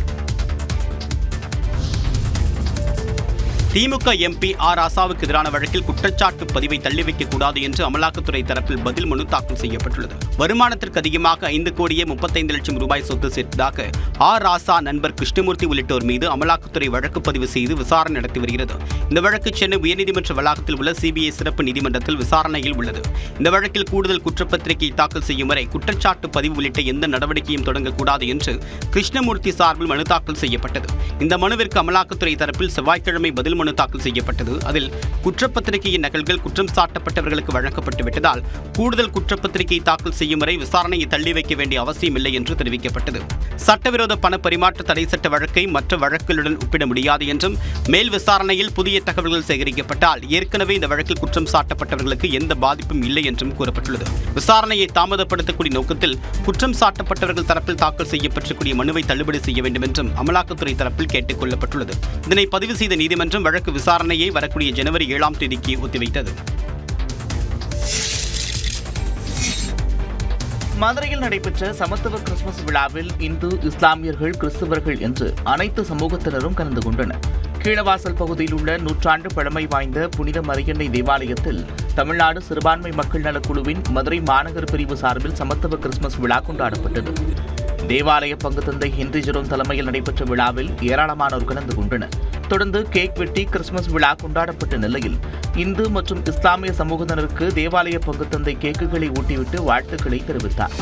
திமுக MP ஆர் ராசாவுக்கு எதிரான வழக்கில் குற்றச்சாட்டு பதிவை தள்ளி வைக்கக்கூடாது என்று அமலாக்கத்துறை தரப்பில் பதில் மனு தாக்கல் செய்யப்பட்டுள்ளது. வருமானத்திற்கு அதிகமாக 5,35,00,000 ரூபாய் சொத்து சேர்த்ததாக ஆர் ராசா நண்பர் கிருஷ்ணமூர்த்தி உள்ளிட்டோர் மீது அமலாக்கத்துறை வழக்கு பதிவு செய்து விசாரணை நடத்தி வருகிறது. இந்த வழக்கு சென்னை உயர்நீதிமன்ற வளாகத்தில் உள்ள CBI சிறப்பு நீதிமன்றத்தில் விசாரணையில் உள்ளது. இந்த வழக்கில் கூடுதல் குற்றப்பத்திரிகை தாக்கல் செய்யும் வரை குற்றச்சாட்டு பதிவு உள்ளிட்ட எந்த நடவடிக்கையும் தொடங்கக்கூடாது என்று கிருஷ்ணமூர்த்தி சார்பில் மனு தாக்கல் செய்யப்பட்டது. இந்த மனுவிற்கு அமலாக்கத்துறை தரப்பில் செவ்வாய்க்கிழமை பதில் மனு தாக்கல் செய்யப்பட்டது. அதில் குற்றப்பத்திரிகையின் நகல்கள் குற்றம் சாட்டப்பட்டவர்களுக்கு வழங்கப்பட்டு விட்டதால் கூடுதல் குற்றப்பத்திரிகை தாக்கல் செய்யும் வரை விசாரணையை தள்ளி வைக்க வேண்டிய அவசியமில்லை என்று தெரிவிக்கப்பட்டது. சட்டவிரோத பண பரிமாற்ற தடை சட்ட வழக்கை மற்ற வழக்குகளுடன் ஒப்பிட முடியாது என்றும், மேல் விசாரணையில் புதிய தகவல்கள் சேகரிக்கப்பட்டால் ஏற்கனவே இந்த வழக்கில் குற்றம் சாட்டப்பட்டவர்களுக்கு எந்த பாதிப்பும் இல்லை என்றும் கூறப்பட்டுள்ளது. விசாரணையை தாமதப்படுத்தக்கூடிய நோக்கத்தில் குற்றம் சாட்டப்பட்டவர்கள் தரப்பில் தாக்கல் செய்யப்பட்டிருக்கூடிய மனுவை தள்ளுபடி செய்ய வேண்டும் என்றும் அமலாக்கத்துறை தரப்பில் கேட்டுக் கொள்ளப்பட்டுள்ளது. இதனை பதிவு செய்த நீதிமன்றம் வழக்கு விசாரணையை வரக்கூடிய ஜனவரி 7ஆம் தேதிக்கு ஒத்திவைத்தது. மதுரையில் நடைபெற்ற சமத்துவ கிறிஸ்துமஸ் விழாவில் இந்து, இஸ்லாமியர்கள், கிறிஸ்தவர்கள் என்று அனைத்து சமூகத்தினரும் கலந்து கொண்டனர். கீழவாசல் பகுதியில் உள்ள நூற்றாண்டு பழமை வாய்ந்த புனித மரியன்னை தேவாலயத்தில் தமிழ்நாடு சிறுபான்மை மக்கள் நலக்குழுவின் மதுரை மாநகர் பிரிவு சார்பில் சமத்துவ கிறிஸ்துமஸ் விழா கொண்டாடப்பட்டது. தேவாலய பங்கு தந்தை ஹென்றி ஜெரோம் தலைமையில் நடைபெற்ற விழாவில் ஏராளமானோர் கலந்து கொண்டனர். தொடர்ந்து கேக் வெட்டி கிறிஸ்துமஸ் விழா கொண்டாடப்பட்ட நிலையில் இந்து மற்றும் இஸ்லாமிய சமூகத்தினருக்கு தேவாலய பங்கு தந்தை கேக்குகளை ஊட்டிவிட்டு வாழ்த்துக்களை தெரிவித்தார்.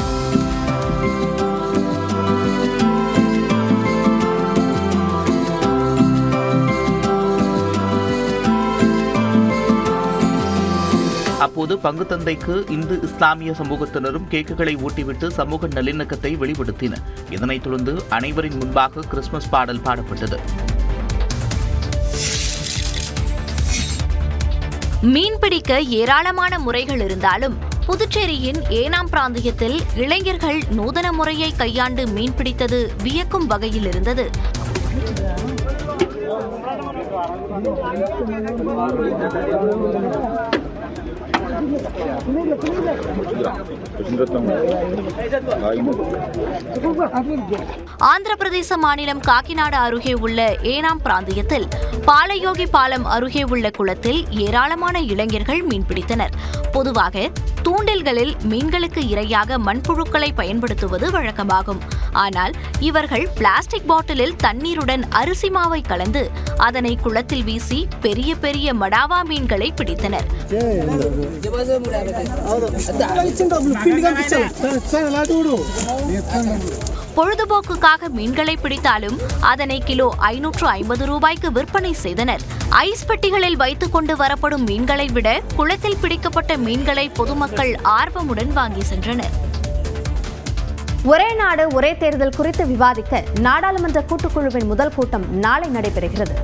அப்போது பங்கு தந்தைக்கு இந்து, இஸ்லாமிய சமூகத்தினரும் கேக்குகளை ஊட்டிவிட்டு சமூக நல்லிணக்கத்தை வெளிப்படுத்தினர். இதனைத் தொடர்ந்து அனைவரின் முன்பாக கிறிஸ்துமஸ் பாடல் பாடப்பட்டது. மீன்பிடிக்க ஏராளமான முறைகள் இருந்தாலும் புதுச்சேரியின் ஏனாம் பிராந்தியத்தில் இளைஞர்கள் நூதன முறையை கையாண்டு மீன்பிடித்தது வியக்கும் வகையில் இருந்தது. ஆந்திர பிரதேச மாநிலம் காக்கிநாடு அருகே உள்ள ஏனாம் பிராந்தியத்தில் பாலயோகி பாலம் அருகே உள்ள குளத்தில் ஏராளமான இளைஞர்கள் மீன்பிடித்தனர். பொதுவாக தூண்டில்களில் மீன்களுக்கு இரையாக மண்புழுக்களை பயன்படுத்துவது வழக்கமாகும். ஆனால் இவர்கள் பிளாஸ்டிக் பாட்டிலில் தண்ணீருடன் அரிசி மாவை கலந்து அதனை குளத்தில் வீசி பெரிய பெரிய மடாவா மீன்களை பிடித்தனர். பொழுதுபோக்குக்காக மீன்களை பிடித்தாலும் அதனை கிலோ 550 ரூபாய்க்கு விற்பனை செய்தனர். ஐஸ் பெட்டிகளில் வைத்துக் கொண்டு வரப்படும் மீன்களை விட குளத்தில் பிடிக்கப்பட்ட மீன்களை பொதுமக்கள் ஆர்வமுடன் வாங்கி சென்றனர். ஒரே நாடு ஒரே தேர்தல் குறித்து விவாதிக்க நாடாளுமன்ற கூட்டுக்குழுவின் முதல் கூட்டம் நாளை நடைபெறுகிறது.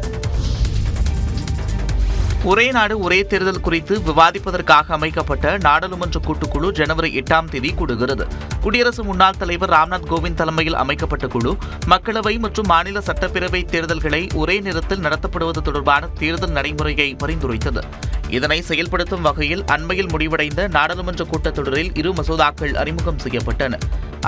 ஒரே நாடு ஒரே தேர்தல் குறித்து விவாதிப்பதற்காக அமைக்கப்பட்ட நாடாளுமன்ற கூட்டுக்குழு ஜனவரி 8ஆம் தேதி கூடுகிறது. குடியரசு முன்னாள் தலைவர் ராம்நாத் கோவிந்த் தலைமையில் அமைக்கப்பட்ட குழு மக்களவை மற்றும் மாநில சட்டப்பேரவை தேர்தல்களை ஒரே நேரத்தில் நடத்தப்படுவது தொடர்பான தேர்தல் நடைமுறையை பரிந்துரைத்தது. இதனை செயல்படுத்தும் வகையில் அண்மையில் முடிவடைந்த நாடாளுமன்ற கூட்டத்தொடரில் 2 மசோதாக்கள் அறிமுகம் செய்யப்பட்டன.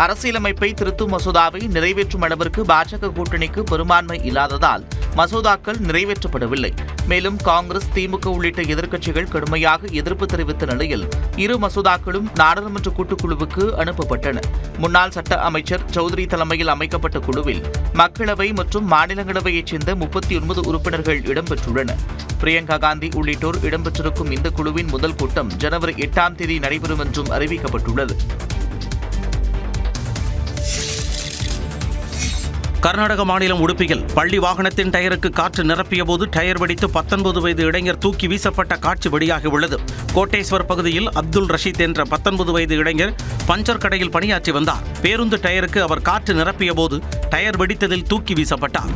அரசியலமைப்பை திருத்தும் மசோதாவை நிறைவேற்றும் அளவிற்கு பாஜக கூட்டணிக்கு பெரும்பான்மை இல்லாததால் மசோதாக்கள் நிறைவேற்றப்படவில்லை. மேலும் காங்கிரஸ், திமுக உள்ளிட்ட எதிர்க்கட்சிகள் கடுமையாக எதிர்ப்பு தெரிவித்த நிலையில் 2 மசோதாக்களும் நாடாளுமன்ற கூட்டுக்குழுவுக்கு அனுப்பப்பட்டன. முன்னாள் சட்ட அமைச்சர் சௌத்ரி தலைமையில் அமைக்கப்பட்ட குழுவில் மக்களவை மற்றும் மாநிலங்களவையைச் சேர்ந்த 39 உறுப்பினர்கள் இடம்பெற்றுள்ளனர். பிரியங்கா காந்தி உள்ளிட்டோர் இடம்பெற்றிருக்கும் இந்த குழுவின் முதல் கூட்டம் ஜனவரி 8ஆம் தேதி நடைபெறும் என்றும் அறிவிக்கப்பட்டுள்ளது. கர்நாடக மாநிலம் உடுப்பியில் பள்ளி வாகனத்தின் டயருக்கு காற்று நிரப்பிய போது டயர் வெடித்து 19 வயது இளைஞர் தூக்கி வீசப்பட்ட காட்சி வெளியாகியுள்ளது. கோட்டேஸ்வர் பகுதியில் அப்துல் ரஷீத் என்ற 19 வயது இளைஞர் பஞ்சர் கடையில் பணியாற்றி வந்தார். பேருந்து டயருக்கு அவர் காற்று நிரப்பிய போது டயர் வெடித்ததில் தூக்கி வீசப்பட்டார்.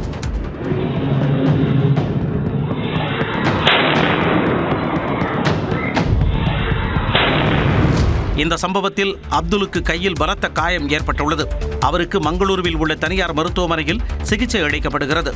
இந்த சம்பவத்தில் அப்துலுக்கு கையில் பலத்த காயம் ஏற்பட்டுள்ளது. அவருக்கு மங்களூருவில் உள்ள தனியார் மருத்துவமனையில் சிகிச்சை அளிக்கப்படுகிறது.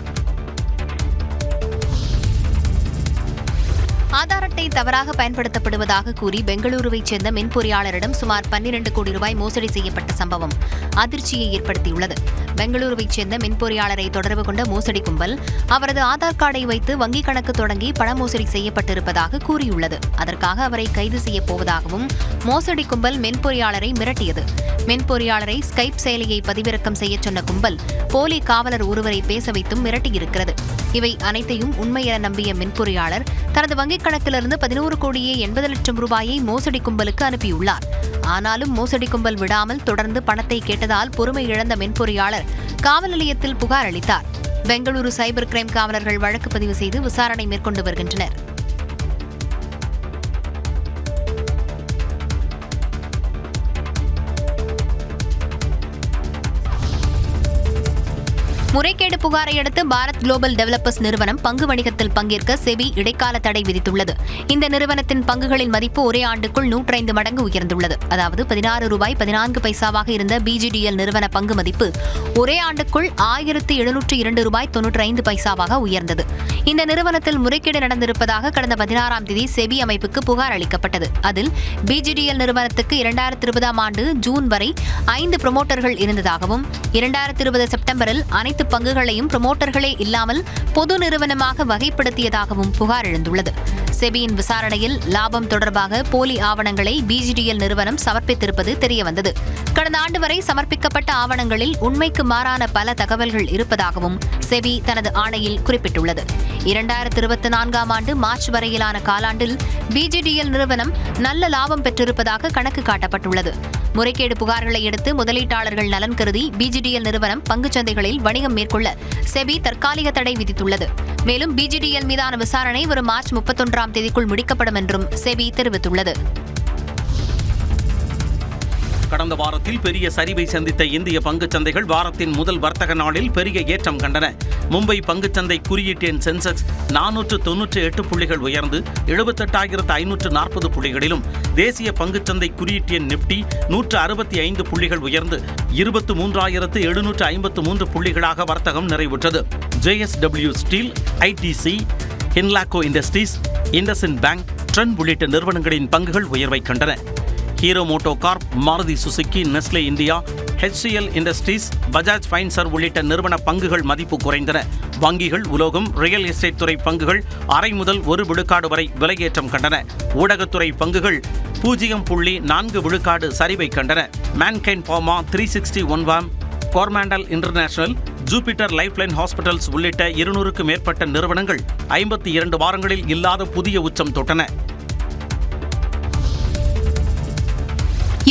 ஆதார் அட்டை தவறாக பயன்படுத்தப்படுவதாக கூறி பெங்களூருவைச் சேர்ந்த மின் பொறியாளரிடம் சுமார் 12 கோடி ரூபாய் மோசடி செய்யப்பட்ட சம்பவம் அதிர்ச்சியை ஏற்படுத்தியுள்ளது. பெங்களூருவைச் சேர்ந்த மின் பொறியாளரை தொடர்பு கொண்ட மோசடி கும்பல் அவரது ஆதார் கார்டை வைத்து வங்கிக் கணக்கு தொடங்கி பண மோசடி செய்யப்பட்டிருப்பதாக கூறியுள்ளது. அதற்காக அவரை கைது செய்யப் போவதாகவும் மோசடி கும்பல் மின் பொறியாளரை மிரட்டியது. மின் பொறியாளரை ஸ்கைப் செயலியை பதிவிறக்கம் செய்ய சொன்ன கும்பல் போலி காவலர் ஒருவரை பேச வைத்தும் மிரட்டியிருக்கிறது. இவை அனைத்தையும் உண்மை என நம்பிய மின் பொறியாளர் தனது வங்கிக் கணக்கிலிருந்து 11 கோடியே 80 லட்சம் ரூபாயை மோசடி கும்பலுக்கு அனுப்பியுள்ளார். ஆனாலும் மோசடி கும்பல் விடாமல் தொடர்ந்து பணத்தை கேட்டதால் பொறுமை இழந்த மின் பொறியாளர் காவல் நிலையத்தில் புகார் அளித்தார். பெங்களூரு சைபர் கிரைம் காவலர்கள் வழக்கு பதிவு செய்து விசாரணை மேற்கொண்டு வருகின்றனர். முறைகேடு புகாரை அடுத்து பாரத் குளோபல் டெவலப்பர்ஸ் நிறுவனம் பங்கு வணிகத்தில் பங்கேற்க செபி இடைக்கால தடை விதித்துள்ளது. இந்த நிறுவனத்தின் பங்குகளின் மதிப்பு ஒரே ஆண்டுக்குள் 105 மடங்கு உயர்ந்துள்ளது. அதாவது ₹16.14 இருந்த BGDL நிறுவன பங்கு மதிப்பு ஒரே ஆண்டுக்குள் ₹1702.95 உயர்ந்தது. இந்த நிறுவனத்தில் முறைகேடு நடந்திருப்பதாக கடந்த 16ஆம் தேதி செபி அமைப்புக்கு புகார் அளிக்கப்பட்டது. அதில் BGDL நிறுவனத்துக்கு 2020ஆம் ஆண்டு ஜூன் வரை 5 புரமோட்டர்கள் இருந்ததாகவும் 2020 செப்டம்பரில் அனைத்து பங்குகளையும் புரமோட்டர்களே இல்லாமல் பொது நிறுவனமாக வகைப்படுத்தியதாகவும் புகார் எழுந்துள்ளது. செபியின் விசாரணையில் லாபம் தொடர்பாக போலி ஆவணங்களை BGDL நிறுவனம் சமர்ப்பித்திருப்பது தெரியவந்தது. கடந்த ஆண்டு வரை சமர்ப்பிக்கப்பட்ட ஆவணங்களில் உண்மைக்கு மாறான பல தகவல்கள் இருப்பதாகவும் செபி தனது ஆணையில் குறிப்பிட்டுள்ளது. 2024ஆம் ஆண்டு மார்ச் வரையிலான காலாண்டில் BGDL நிறுவனம் நல்ல லாபம் பெற்றிருப்பதாக கணக்கு காட்டப்பட்டுள்ளது. முறைகேடு புகார்களை அடுத்து முதலீட்டாளர்கள் நலன் கருதி BGDL நிறுவனம் பங்குச்சந்தைகளில் வணிகம் மேற்கொள்ள செபி தற்காலிக தடை விதித்துள்ளது. மேலும் BGDL மீதான விசாரணை வரும் மார்ச் 31ஆம் தேதிக்குள் முடிக்கப்படும் என்றும் செபி தெரிவித்துள்ளது. கடந்த வாரத்தில் பெரிய சரிவை சந்தித்த இந்திய பங்குச்சந்தைகள் வாரத்தின் முதல் வர்த்தக நாளில் பெரிய ஏற்றம் கண்டன. மும்பை பங்குச்சந்தை குறியீட்டு எண் சென்செக்ஸ் 498 புள்ளிகள் உயர்ந்து 78,540 புள்ளிகளிலும், தேசிய பங்குச்சந்தை குறியீட்டு எண் நிப்டி 165 புள்ளிகள் உயர்ந்து 23,753 புள்ளிகளாக வர்த்தகம் நிறைவுற்றது. JSW steel, ITC, Hindalco industries, IndusInd bank, Trent உள்ளிட்ட நிறுவனங்களின் பங்குகள் உயர்வை கண்டன. Hero MotoCorp, Maruti Suzuki, Nestle India, HCL industries, Bajaj finance உள்ளிட்ட நிறுவன பங்குகள் மதிப்பு குறைந்தன. வங்கிகள், உலோகம், ரியல் எஸ்டேட் துறை பங்குகள் அரை முதல் 1 விழுக்காடு வரை விலையேற்றம் கண்டன. ஊடகத்துறை பங்குகள் 0.4 விழுக்காடு சரிவை கண்டன. Mankind Pharma, 360 ONE, Coromandel International, Jupiter Lifeline Hospitals உள்ளிட்ட 200க்கும் மேற்பட்ட நிறுவனங்கள் 52 வாரங்களில் இல்லாத புதிய உச்சம் தொட்டன.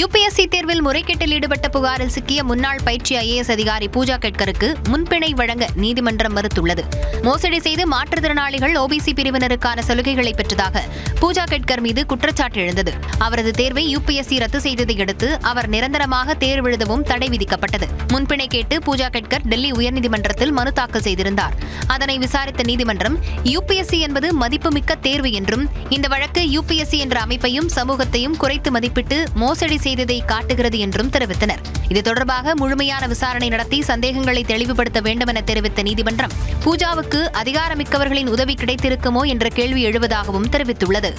UPSC தேர்வில் முறைகேட்டில் ஈடுபட்ட புகாரில் சிக்கிய முன்னாள் பயிற்சி IAS அதிகாரி பூஜா கெட்கருக்கு முன்பிணை வழங்க நீதிமன்றம் மறுத்துள்ளது. மோசடி செய்து மாற்றுத்திறனாளிகள் OBC பிரிவினருக்கான சலுகைகளை பெற்றதாக பூஜா கெட்கர் மீது குற்றச்சாட்டு எழுந்தது. அவரது தேர்வை UPSC ரத்து செய்ததை அடுத்து அவர் நிரந்தரமாக தேர்வு எழுதவும் தடை விதிக்கப்பட்டது. முன்பிணை கேட்டு பூஜா கெட்கர் டெல்லி உயர்நீதிமன்றத்தில் மனு தாக்கல் செய்திருந்தார். அதனை விசாரித்த நீதிமன்றம் UPSC என்பது மதிப்புமிக்க தேர்வு என்றும் இந்த வழக்கு UPSC என்ற அமைப்பையும் சமூகத்தையும் குறைத்து மதிப்பிட்டு மோசடி செய்ததை காட்டுகிறது என்றும் தெரிவித்தனர். இது தொடர்பாக முழுமையான விசாரணை நடத்தி சந்தேகங்களை தெளிவுபடுத்த வேண்டும் என தெரிவித்த நீதிமன்றம், பூஜாவுக்கு அதிகாரமிக்கவர்களின் உதவி கிடைத்திருக்குமோ என்ற கேள்வி எழுவதாகவும் தெரிவித்துள்ளது.